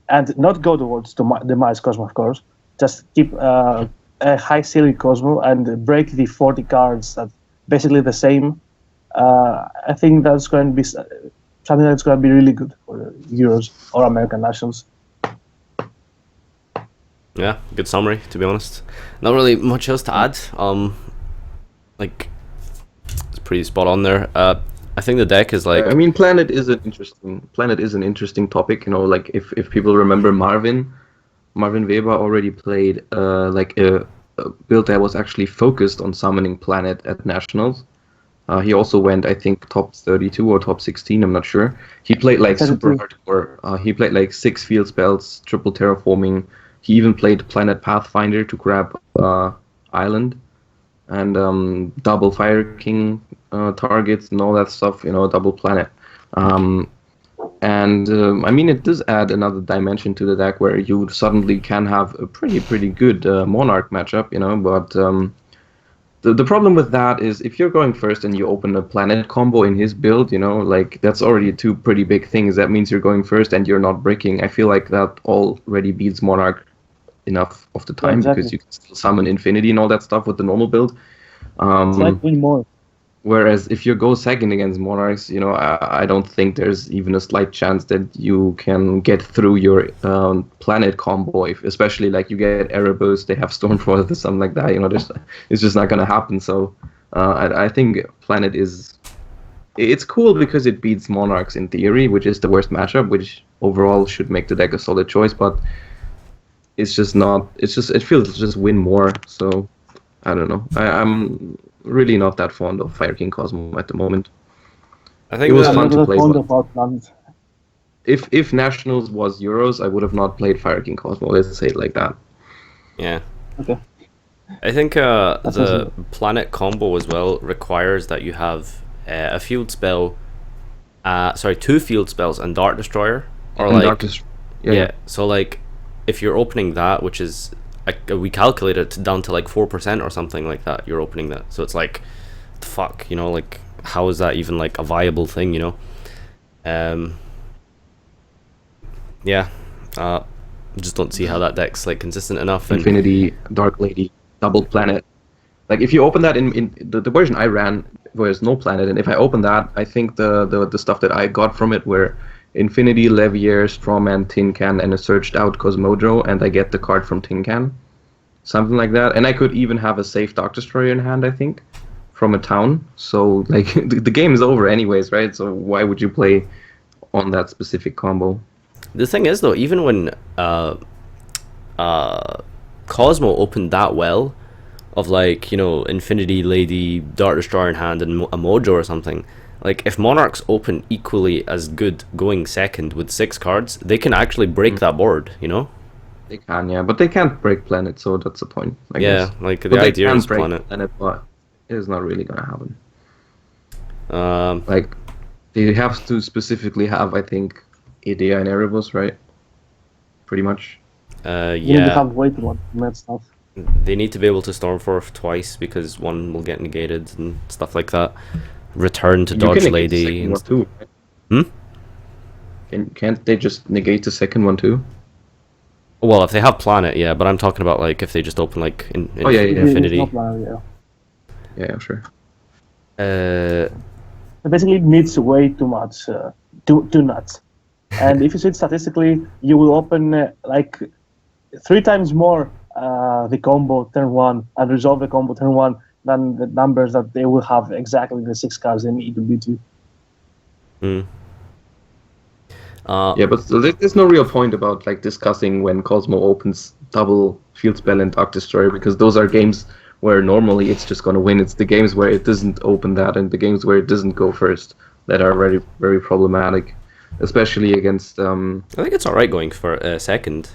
and not go towards demise Kozmo, of course, just keep a high ceiling Kozmo and break the 40 cards that basically the same, I think that's going to be something that's going to be really good for Euros or American Nationals. Yeah, good summary, to be honest. Not really much else to add. Like, it's pretty spot on there. I think the deck is like... I mean, Planet is an interesting topic. You know, like if people remember Marvin Weber already played like a build that was actually focused on summoning Planet at Nationals. He also went, I think, top 32 or top 16, I'm not sure. He played like super hardcore. He played like 6 field spells, triple terraforming. He even played Planet Pathfinder to grab Island and double Fire King targets and all that stuff, you know, double Planet. And I mean, it does add another dimension to the deck where you suddenly can have a pretty good Monarch matchup, you know, but the problem with that is if you're going first and you open a Planet combo in his build, you know, like that's already 2 pretty big things. That means you're going first and you're not bricking. I feel like that already beats Monarch enough of the time, because you can still summon Infinity and all that stuff with the normal build. It's like win more. Whereas if you go second against Monarchs, you know, I don't think there's even a slight chance that you can get through your Planet combo. Especially like you get Erebos, they have Stormforth or something like that. You know, it's just not going to happen. So I think Planet it's cool because it beats Monarchs in theory, which is the worst matchup, which overall should make the deck a solid choice. But it's just not. It feels just win more. So I don't know. I'm really not that fond of Fire King Kozmo at the moment. I think it was fun to play. But if Nationals was Euros, I would have not played Fire King Kozmo. Let's say it like that. Yeah. Okay. I think the Planet combo as well requires that you have a field spell, 2 field spells and Dart Destroyer, or and like yeah. So like, if you're opening that, which is we calculate it down to like 4% or something like that, you're opening that. So it's like, fuck, you know, like how is that even like a viable thing, you know? Yeah. Just don't see how that deck's like consistent enough. Infinity, Dark Lady, double Planet. Like if you open that in the version I ran, there's no Planet, and if I open that, I think the stuff that I got from it were Infinity, Levier, Strawman, Tin Can, and a searched out Cosmodro, and I get the card from Tin Can. Something like that. And I could even have a safe Dark Destroyer in hand, I think, from a town, so like the game is over anyways, right? So why would you play on that specific combo? The thing is, though, even when Kozmo opened that well, of like, you know, Infinity Lady, Dart Destroyer in hand, and a Mojo or something. Like, if Monarchs open equally as good going second with 6 cards, they can actually break that board, you know? They can, yeah, but they can't break Planet, so that's the point, I Yeah, guess. like, the But they idea can is break Planet. but it is not really gonna happen. Um, Like, they have to specifically have, I think, Idea and Erebus, right? Pretty much. You need to yeah, have way too much mad stuff. they need to be able to Stormforth twice because one will get negated and stuff like that. Return to You Dodge can negate the Lady. second And one too, right? Hmm? Can't they just negate the second one too? Well, if they have Planet, yeah, but I'm talking about like if they just open like Oh, yeah, yeah. Infinity. It's not bad, yeah. Yeah, sure. It basically needs way too much, too nuts. And if you see it statistically, you will open like 3 times more the combo turn 1 and resolve the combo turn 1 than the numbers that they will have exactly the 6 cards they need to be to. Yeah, but there's no real point about like discussing when Cosmo opens double Field Spell and Dark Destroyer, because those are games where normally it's just gonna win. It's the games where it doesn't open that and the games where it doesn't go first that are very, very problematic, especially against. I think it's alright going for second.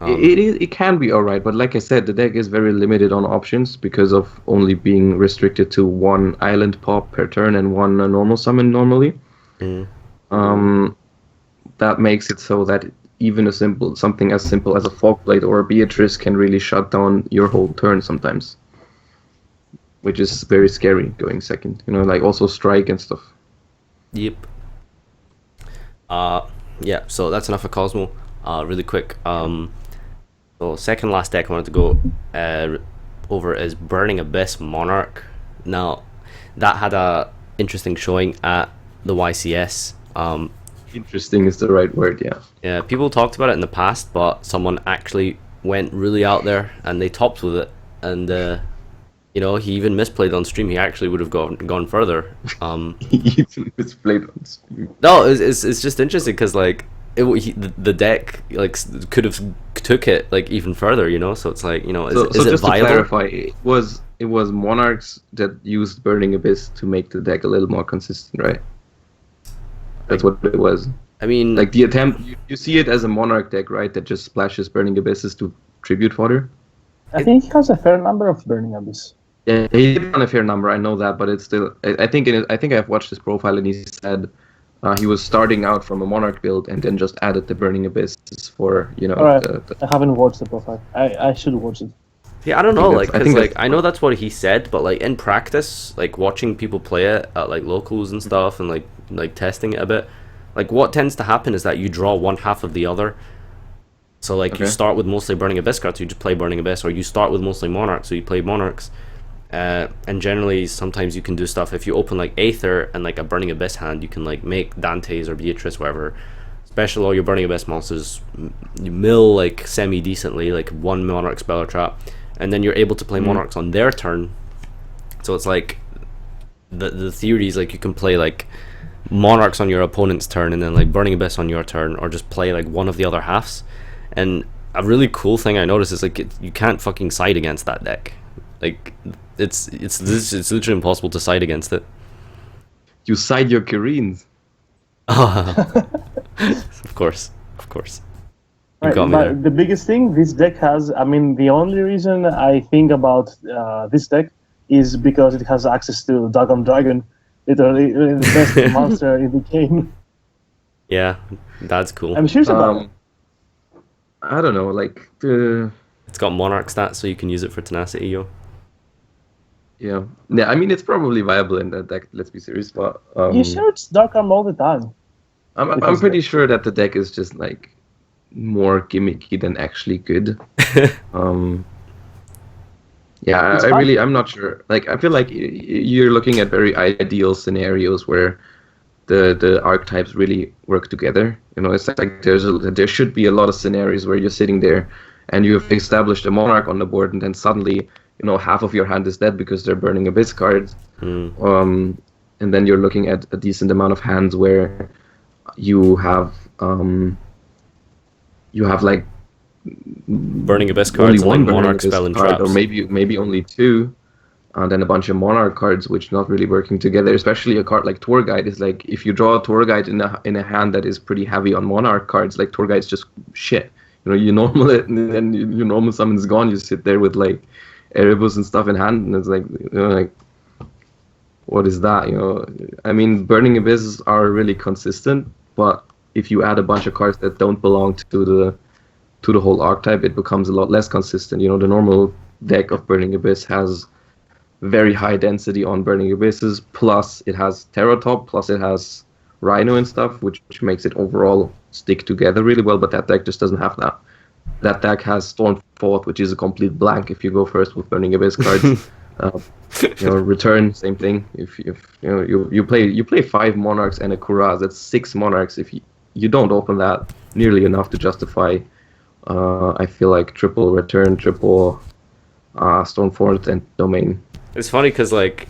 It can be alright, but like I said, the deck is very limited on options because of only being restricted to 1 island pop per turn and 1 normal summon normally. That makes it so that even something as simple as a Fogblade or a Beatrice can really shut down your whole turn sometimes, which is very scary going second. You know, like also Strike and stuff. Yep. Yeah, so that's enough of Cosmo. Really quick. So second last deck I wanted to go over is Burning Abyss Monarch. Now, that had a interesting showing at the YCS. Interesting is the right word, yeah. Yeah, people talked about it in the past, but someone actually went really out there and they topped with it. And you know, he even misplayed on stream. He actually would have gone further. He even misplayed on stream. No, it's just interesting because like the deck like could have took it like even further, you know. So it's like, you know, is it just viable? to clarify, it was Monarchs that used Burning Abyss to make the deck a little more consistent, right? That's what it was. I mean, like the attempt, you see it as a Monarch deck, right? That just splashes Burning Abysses to tribute fodder. I think he has a fair number of Burning Abyss. Yeah, he did on a fair number. I know that, but it's still. I think I've watched his profile, and he said he was starting out from a Monarch build and then just added the Burning Abysses for, you know. Alright, I haven't watched the profile. I should watch it. yeah, I don't know, like, I cause think like that's- I know that's what he said, but like in practice, like watching people play it at like locals and stuff, and like testing it a bit, like what tends to happen is that you draw one half of the other. So like you Okay. start with mostly Burning Abyss cards, so you just play Burning Abyss, or you start with mostly Monarchs, so you play Monarchs. And generally, sometimes you can do stuff if you open like Aether and like a Burning Abyss hand, you can like make Dante's or Beatrice, whatever. Special all your Burning Abyss monsters, you mill like semi decently, like 1 Monarch spell or trap, and then you're able to play Monarchs on their turn. So it's like the theory is like you can play like Monarchs on your opponent's turn and then like Burning Abyss on your turn, or just play like one of the other halves. And a really cool thing I noticed is like you can't fucking side against that deck. Like it's literally impossible to side against it. You side your Koreans. Of course. You Right, got me but there. the biggest thing this deck has, I mean, the only reason I think about this deck is because it has access to Dragon, literally the best monster in the game. Yeah, that's cool. I'm serious about it. I don't know, like the. It's got Monarch stats, so you can use it for tenacity, yo. Yeah, I mean it's probably viable in that deck. Let's be serious, but You sure it's Dark Arm all the time? I'm Because pretty sure that the deck is just like more gimmicky than actually good. Yeah, It's I fun. really, I'm not sure. Like, I feel like you're looking at very ideal scenarios where the archetypes really work together. You know, it's like there should be a lot of scenarios where you're sitting there and you've established a Monarch on the board, and then suddenly, half of your hand is dead because they're Burning Abyss cards. Mm. And then you're looking at a decent amount of hands where you have like Burning Abyss only cards and one like Burning Monarch Abyss spell and card, traps. or maybe only two, and then a bunch of Monarch cards which not really working together. Especially a card like Tour Guide is like, if you draw a Tour Guide in a hand that is pretty heavy on Monarch cards, like Tour Guide is just shit. You normal it, and then you normal summon is gone. You sit there with like Erebus and stuff in hand, and it's like, like, what is that? I mean, Burning Abysses are really consistent, but if you add a bunch of cards that don't belong to the whole archetype, it becomes a lot less consistent. The normal deck of Burning Abyss has very high density on Burning Abysses, plus it has Terra Top, plus it has Rhino and stuff, which makes it overall stick together really well, but that deck just doesn't have that. That deck has Stormfort, which is a complete blank if you go first with Burning Abyss cards. Return, same thing. If you play 5 Monarchs and a Kuraz, that's 6 Monarchs. If you don't open that nearly enough to justify, I feel like triple Return, triple Stormfort, and Domain. It's funny because like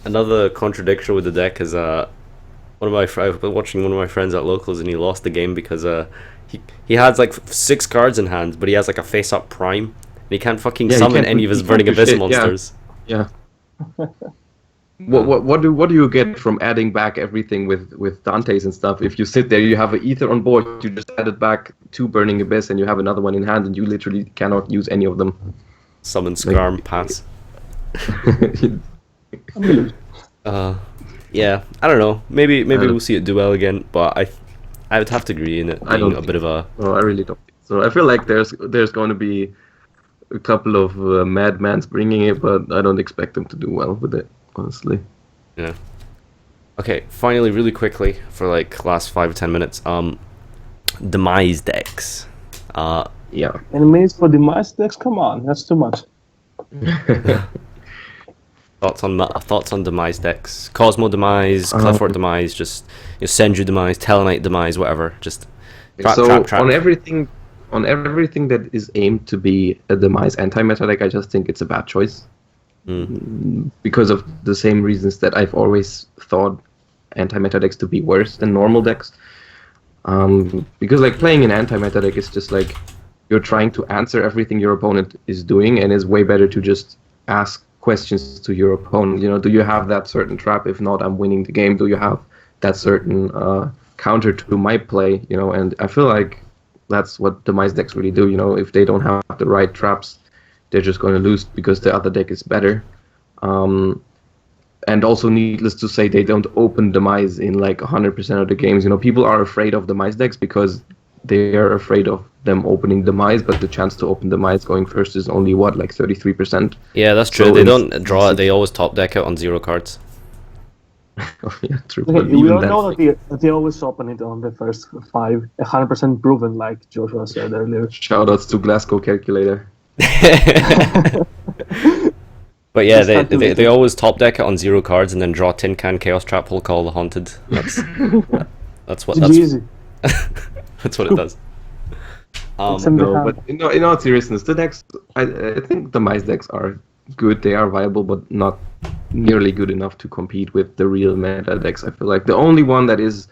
another contradiction with the deck is I've been watching one of my friends at locals and he lost the game because he has like 6 cards in hand, but he has like a face up prime and he can't fucking summon any of his Burning Abyss monsters. Yeah. What do you get from adding back everything with Dante's and stuff? If you sit there, you have an Ether on board, you just added back 2 Burning Abyss and you have another one in hand, and you literally cannot use any of them. Summon Skarm, pass. Yeah, I don't know. Maybe we'll see it do well again, but I would have to agree in it being a bit of a. No, I really don't. So I feel like there's going to be a couple of madmans bringing it, but I don't expect them to do well with it, honestly. Yeah. Okay, finally, really quickly for like last 5 or 10 minutes. Demise decks. Yeah. Enemies for Demise decks? Come on, that's too much. Thoughts on Demise decks? Kozmo Demise, Clifford Demise, just Senju Demise, Telenite Demise, whatever. Just trap. On everything that is aimed to be a Demise anti-meta deck, I just think it's a bad choice. Because of the same reasons that I've always thought anti-meta decks to be worse than normal decks. Because like playing an anti-meta deck is just like you're trying to answer everything your opponent is doing, and it's way better to just ask questions to your opponent. Do you have that certain trap? If not, I'm winning the game. Do you have that certain counter to my play? And I feel like that's what Demise decks really do. If they don't have the right traps, they're just going to lose because the other deck is better. And also, needless to say, they don't open Demise in like 100% of the games. People are afraid of Demise decks because they are afraid of them opening Demise, but the chance to open Demise going first is only like 33%. Yeah, that's true. So they don't draw it. They always top deck out on 0 cards. Oh, yeah, true. Okay, we all know that they always open it on the first 5, 100% proven, like Joshua said earlier. Shoutouts to Glasgow Calculator. But yeah, they always top deck it on 0 cards and then draw Tin Can, Chaos Trap, Hulk Hall, the Haunted. That's what it does. No, but in all seriousness, the decks, I think the Demise decks are good. They are viable, but not nearly good enough to compete with the real meta decks. I feel like the only one that is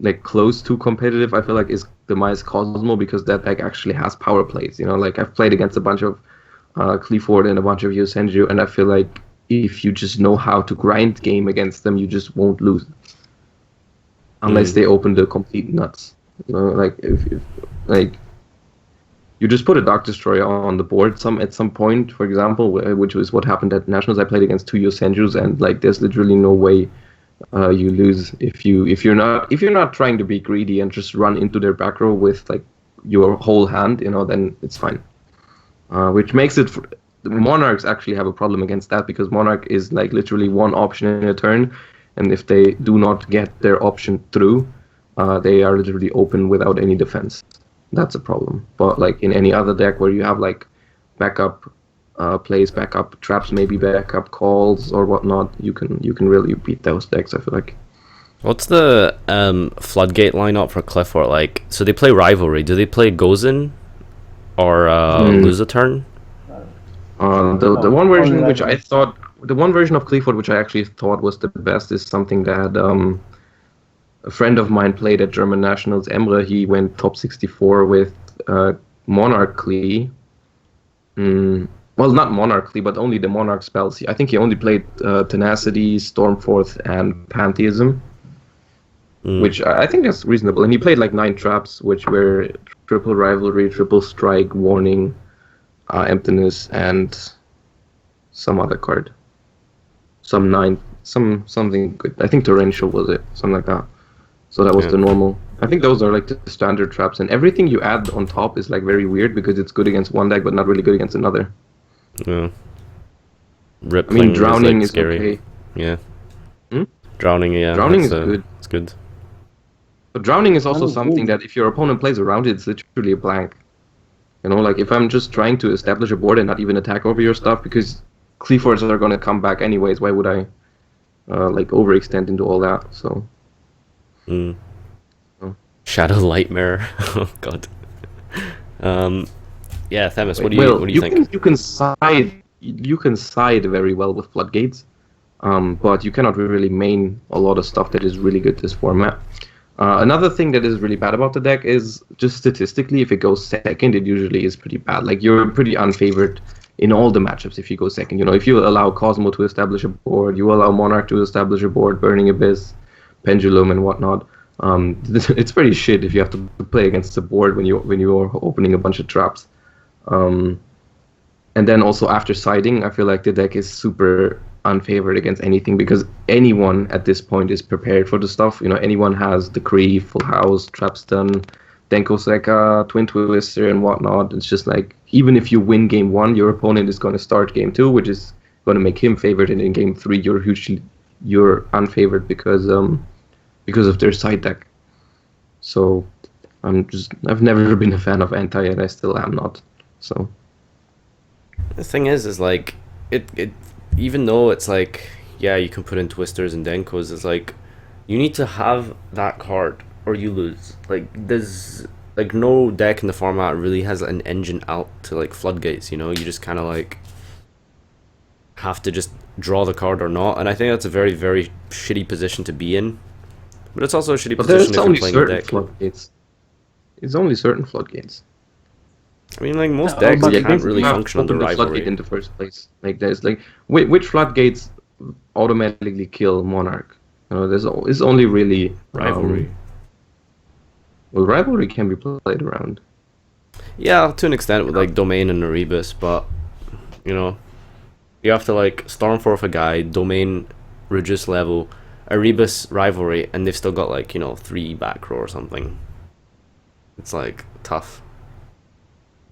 like close to competitive, I feel like, is Demise Kozmo, because that deck actually has power plays. Like I've played against a bunch of Clifford and a bunch of Senju, and I feel like if you just know how to grind game against them, you just won't lose. Unless they open the complete nuts. Like if you just put a Dark Destroyer on the board at some point, for example, which was what happened at Nationals. I played against 2 Senjus, and like there's literally no way you lose if you're not trying to be greedy and just run into their back row with like your whole hand, then it's fine. Which makes it Monarchs actually have a problem against that, because Monarch is like literally one option in a turn, and if they do not get their option through, they are literally open without any defense. That's a problem. But like in any other deck where you have like backup plays, backup traps, maybe backup calls or whatnot, you can really beat those decks, I feel like. What's the floodgate lineup for Clifford like? So they play Rivalry. Do they play Gozen or lose a turn? The one version which only I thought, the one version of Clifford which I actually thought was the best is something that a friend of mine played at German Nationals. Emre, he went top 64 with Monarch Klee. Well, not Monarch Klee, but only the Monarch spells. I think he only played Tenacity, Stormforth, and Pantheism, which I think that's reasonable. And he played like 9 traps, which were triple Rivalry, triple Strike, Warning, Emptiness, and some other card. Something good. I think Torrential was it, something like that. So that was the normal. I think those are like the standard traps, and everything you add on top is like very weird because it's good against one deck, but not really good against another. Yeah. I mean, Drowning is like is scary. okay. Yeah. Drowning, yeah. Drowning is good. It's good. But Drowning is also something that if your opponent plays around it, it's literally a blank. You know, like if I'm just trying to establish a board and not even attack over your stuff, because Cleafords are going to come back anyways, why would I like overextend into all that? So. Shadow Lightmare. Oh god. Yeah, Themis, what do you think? You can side very well with Floodgates, but you cannot really main a lot of stuff that is really good this format. Another thing that is really bad about the deck is just statistically, if it goes second, it usually is pretty bad. Like you're pretty unfavored in all the matchups if you go second. You know, if you allow Kozmo to establish a board, you allow Monarch to establish a board, Burning Abyss, Pendulum, and whatnot. It's pretty shit if you have to play against the board when you're opening a bunch of traps. And then also after siding, I feel like the deck is super unfavored against anything because anyone at this point is prepared for the stuff. You know, anyone has the Kree, Full House, Trapstun, Denko Seka, Twin Twister, and whatnot. It's just like even if you win game 1, your opponent is going to start game 2, which is going to make him favored, and in game 3 you're unfavored because of their side deck. So I've never been a fan of anti, and I still am not. So the thing is like it even though it's like, yeah, you can put in Twisters and Denkos, it's like you need to have that card or you lose. Like there's like no deck in the format really has an engine out to like Floodgates, you know. You just kind of like have to just draw the card or not, and I think that's a very, very shitty position to be in. But it's also a shitty position if you're playing a deck. Floodgates. It's only certain Floodgates. I mean, like most decks can't really function under Rivalry. Floodgate in the first place. Like there's like which Floodgates automatically kill Monarch. You know, it's only really Rivalry. Well, Rivalry can be played around. Yeah, to an extent with like Domain and Erebus, but you know, you have to like Stormforth a guy, Domain reduce level, Erebus Rivalry, and they've still got like, you know, 3 back row or something. It's like tough.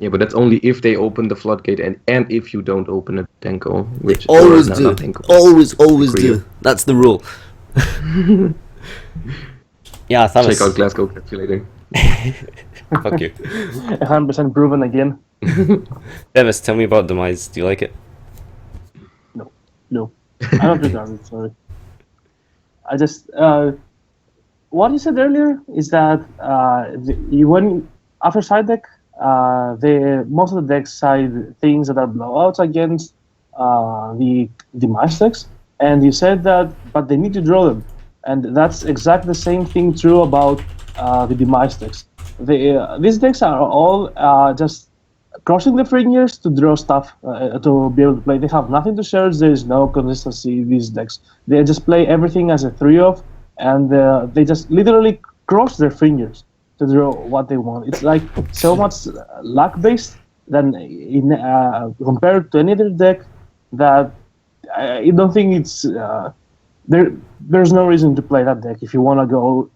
Yeah, but that's only if they open the Floodgate and if you don't open a Denko, which always do. Always do. That's the rule. Yeah, Themis. Check out Glasgow calculator. Fuck you. 100% proven again. Themis, tell me about Demise. Do you like it? No. I don't regard it, sorry. I just what you said earlier is that after side deck, most of the decks side things that are blowouts against the demise decks, and you said that, but they need to draw them, and that's exactly the same thing true about the demise decks. These decks are all just crossing the fingers to draw stuff to be able to play. They have nothing to search. There is no consistency in these decks. They just play everything as a 3-off, and they just literally cross their fingers to draw what they want. It's like so much luck-based than compared to any other deck that I don't think it's there's no reason to play that deck if you want to go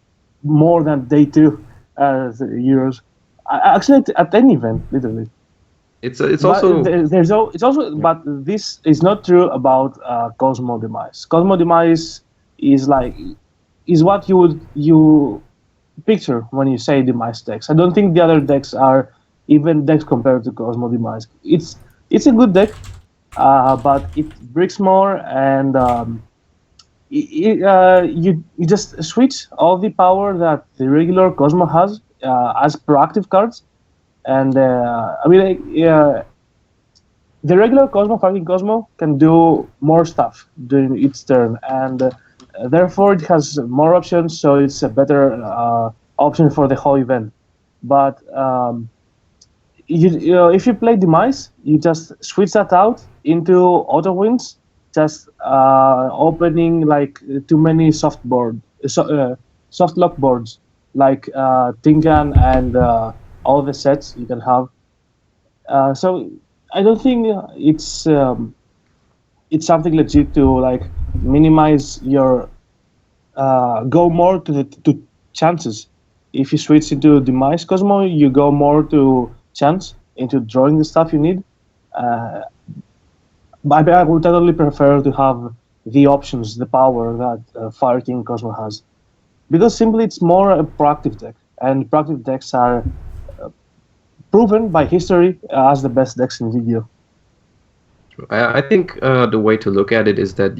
more than day 2 Euros. Actually, at any event, literally. It's also but this is not true about Kozmo Demise. Kozmo Demise is what you picture when you say Demise decks. I don't think the other decks are even decks compared to Kozmo Demise. It's a good deck, but it breaks more, and you just switch all the power that the regular Kozmo has as proactive cards. And I mean, the regular Kozmo, fighting Kozmo, can do more stuff during its turn, and therefore it has more options, so it's a better option for the whole event. But you know, if you play demise, you just switch that out into auto wins, just opening like too many soft lock boards like Tinkan and all the sets you can have. So I don't think it's something legit to like minimize your go more to the to chances. If you switch into demise Cosmo, you go more to chance into drawing the stuff you need. Uh, I would totally prefer to have the options, the power that Fire King Cosmo has, because simply it's more a proactive deck, and proactive decks are proven by history as the best decks in Yu-Gi-Oh. I think the way to look at it is that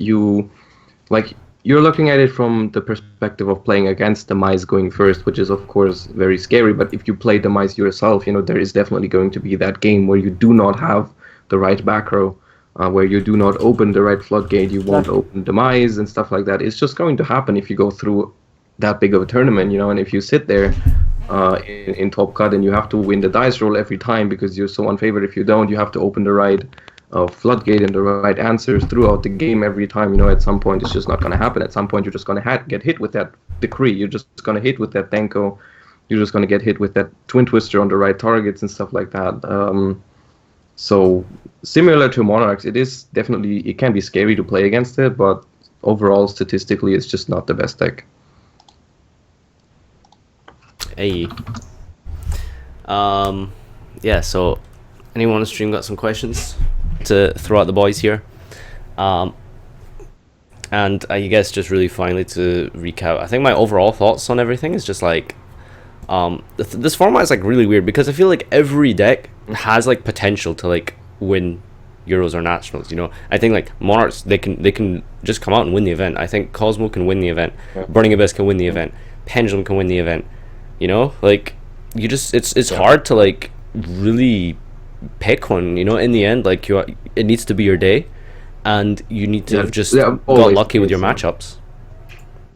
like you're looking at it from the perspective of playing against the mice going first, which is of course very scary. But if you play the mice yourself, you know there is definitely going to be that game where you do not have the right back row, where you do not open the right floodgate, you won't open the mice and stuff like that. It's just going to happen if you go through that big of a tournament, you know. And if you sit there in top cut and you have to win the dice roll every time because you're so unfavored, if you don't, you have to open the right floodgate and the right answers throughout the game every time. You know, at some point it's just not going to happen. At some point you're just going to get hit with that decree. You're just going to hit with that Denko. You're just going to get hit with that Twin Twister on the right targets and stuff like that. So similar to Monarchs, it can be scary to play against it, but overall statistically it's just not the best deck. Hey. Yeah, so anyone on the stream got some questions to throw at the boys here? And I guess just really finally to recap, I think my overall thoughts on everything is just like, this format is like really weird because I feel like every deck has like potential to like win Euros or Nationals, you know. I think like Monarchs, they can just come out and win the event. I think Kozmo can win the event. Yeah. Burning Abyss can win the event. Pendulum can win the event. You know, like you just it's hard to like really pick one. You know, in the end, like it needs to be your day, and you need to have just got lucky with your matchups.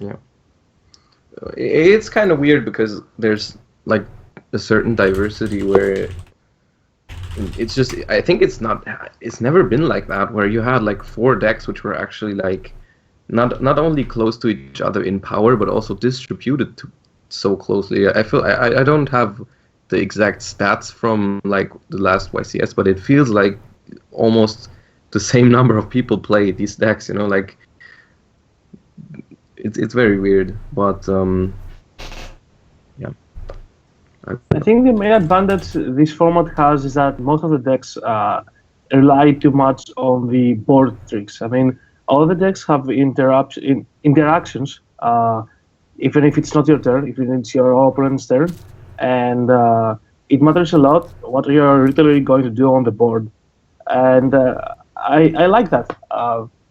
Yeah, it's kind of weird because there's like a certain diversity where it's just, I think it's never been like that where you had like 4 decks which were actually like not only close to each other in power but also distributed so closely. I feel I don't have the exact stats from like the last YCS, but it feels like almost the same number of people play these decks, you know, like it's very weird, but yeah. I think the main advantage this format has is that most of the decks rely too much on the board tricks. I mean, all the decks have interactions, even if it's not your turn, if it's your opponent's turn, and it matters a lot what you're literally going to do on the board. And I like that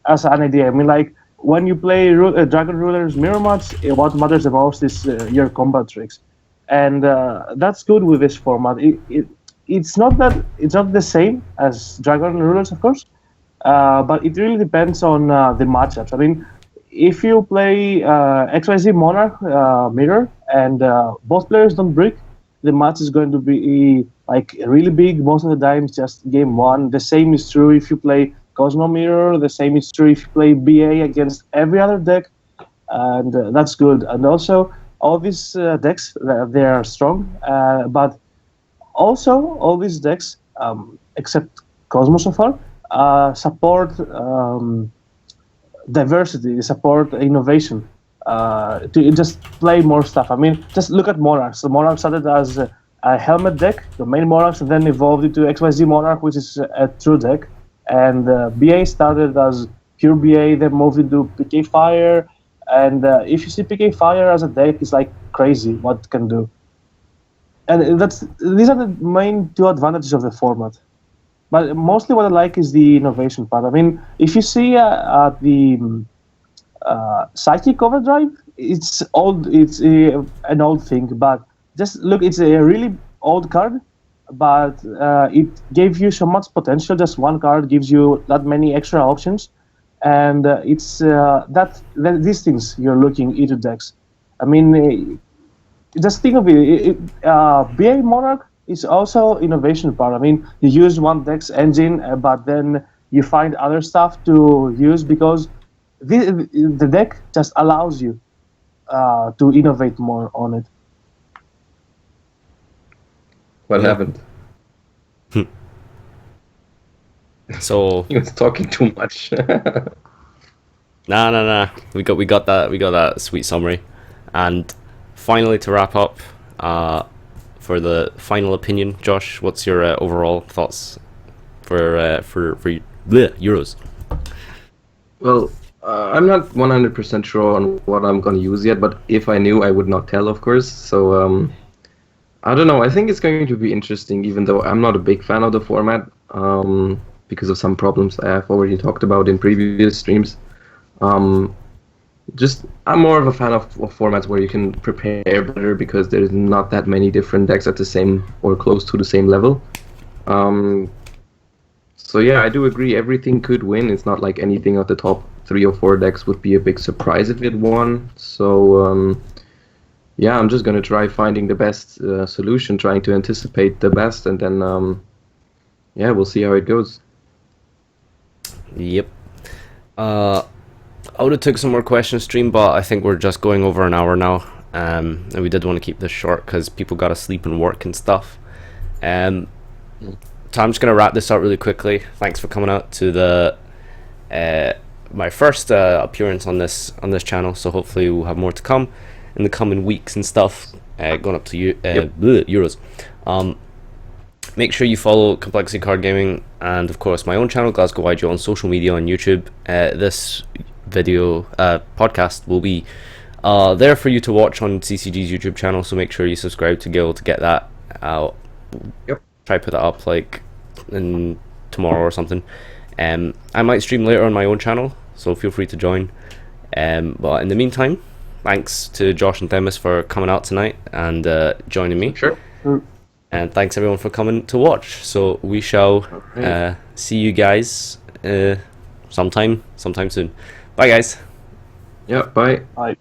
as an idea. I mean, like when you play Dragon Ruler's Mirror Match, what matters the most is your combat tricks. And that's good with this format. It's not the same as Dragon Rulers, of course, but it really depends on the matchups. I mean, if you play XYZ Monarch Mirror and both players don't brick, the match is going to be like really big most of the time. Just game one. The same is true if you play Kozmo Mirror. The same is true if you play BA against every other deck, and that's good. And also, all these decks, they are strong, but also all these decks, except Kozmo so far, support diversity, support innovation, to just play more stuff. I mean, just look at Monarchs. The Monarch started as a helmet deck, the main Monarchs, and then evolved into XYZ Monarch, which is a true deck. And BA started as pure BA, then moved into PK Fire. And if you see PK Fire as a deck, it's like crazy what it can do. And these are the main 2 advantages of the format. But mostly what I like is the innovation part. I mean, if you see the Psychic Overdrive, it's old. It's an old thing, but just look, it's a really old card, but it gave you so much potential. Just one card gives you that many extra options, and it's that these things you're looking into decks. I mean, just think of BA Monarch is also innovation part. I mean, you use one deck's engine, but then you find other stuff to use because the deck just allows you to innovate more on it. What Yeah. happened? So He was talking too much. nah. We got that sweet summary, and finally to wrap up, for the final opinion, Josh, what's your overall thoughts for Euros? Well, I'm not 100% sure on what I'm gonna use yet, but if I knew, I would not tell, of course. So I don't know. I think it's going to be interesting, even though I'm not a big fan of the format, because of some problems I have already talked about in previous streams. Just I'm more of a fan of formats where you can prepare better because there's not that many different decks at the same or close to the same level. So yeah, I do agree. Everything could win. It's not like anything at the top 3 or 4 decks would be a big surprise if it won. So yeah, I'm just gonna try finding the best solution, trying to anticipate the best, and then yeah, we'll see how it goes. Yep. I would have took some more questions stream, but I think we're just going over an hour now. And we did want to keep this short because people got to sleep and work and stuff. So I'm just gonna wrap this up really quickly. Thanks for coming out to the my first appearance on this channel. So hopefully we'll have more to come in the coming weeks and stuff. Going up to Euros. Make sure you follow Complexity Card Gaming and of course my own channel GlasgowYGO on social media on YouTube. This video podcast will be there for you to watch on CCG's YouTube channel, so make sure you subscribe to Gil to get that out. Yep. Try put that up like in tomorrow or something. I might stream later on my own channel, so feel free to join. But in the meantime, thanks to Josh and Themis for coming out tonight and joining me. Sure. And thanks everyone for coming to watch. So we shall see you guys sometime soon. Bye guys. Yeah. Bye. Bye.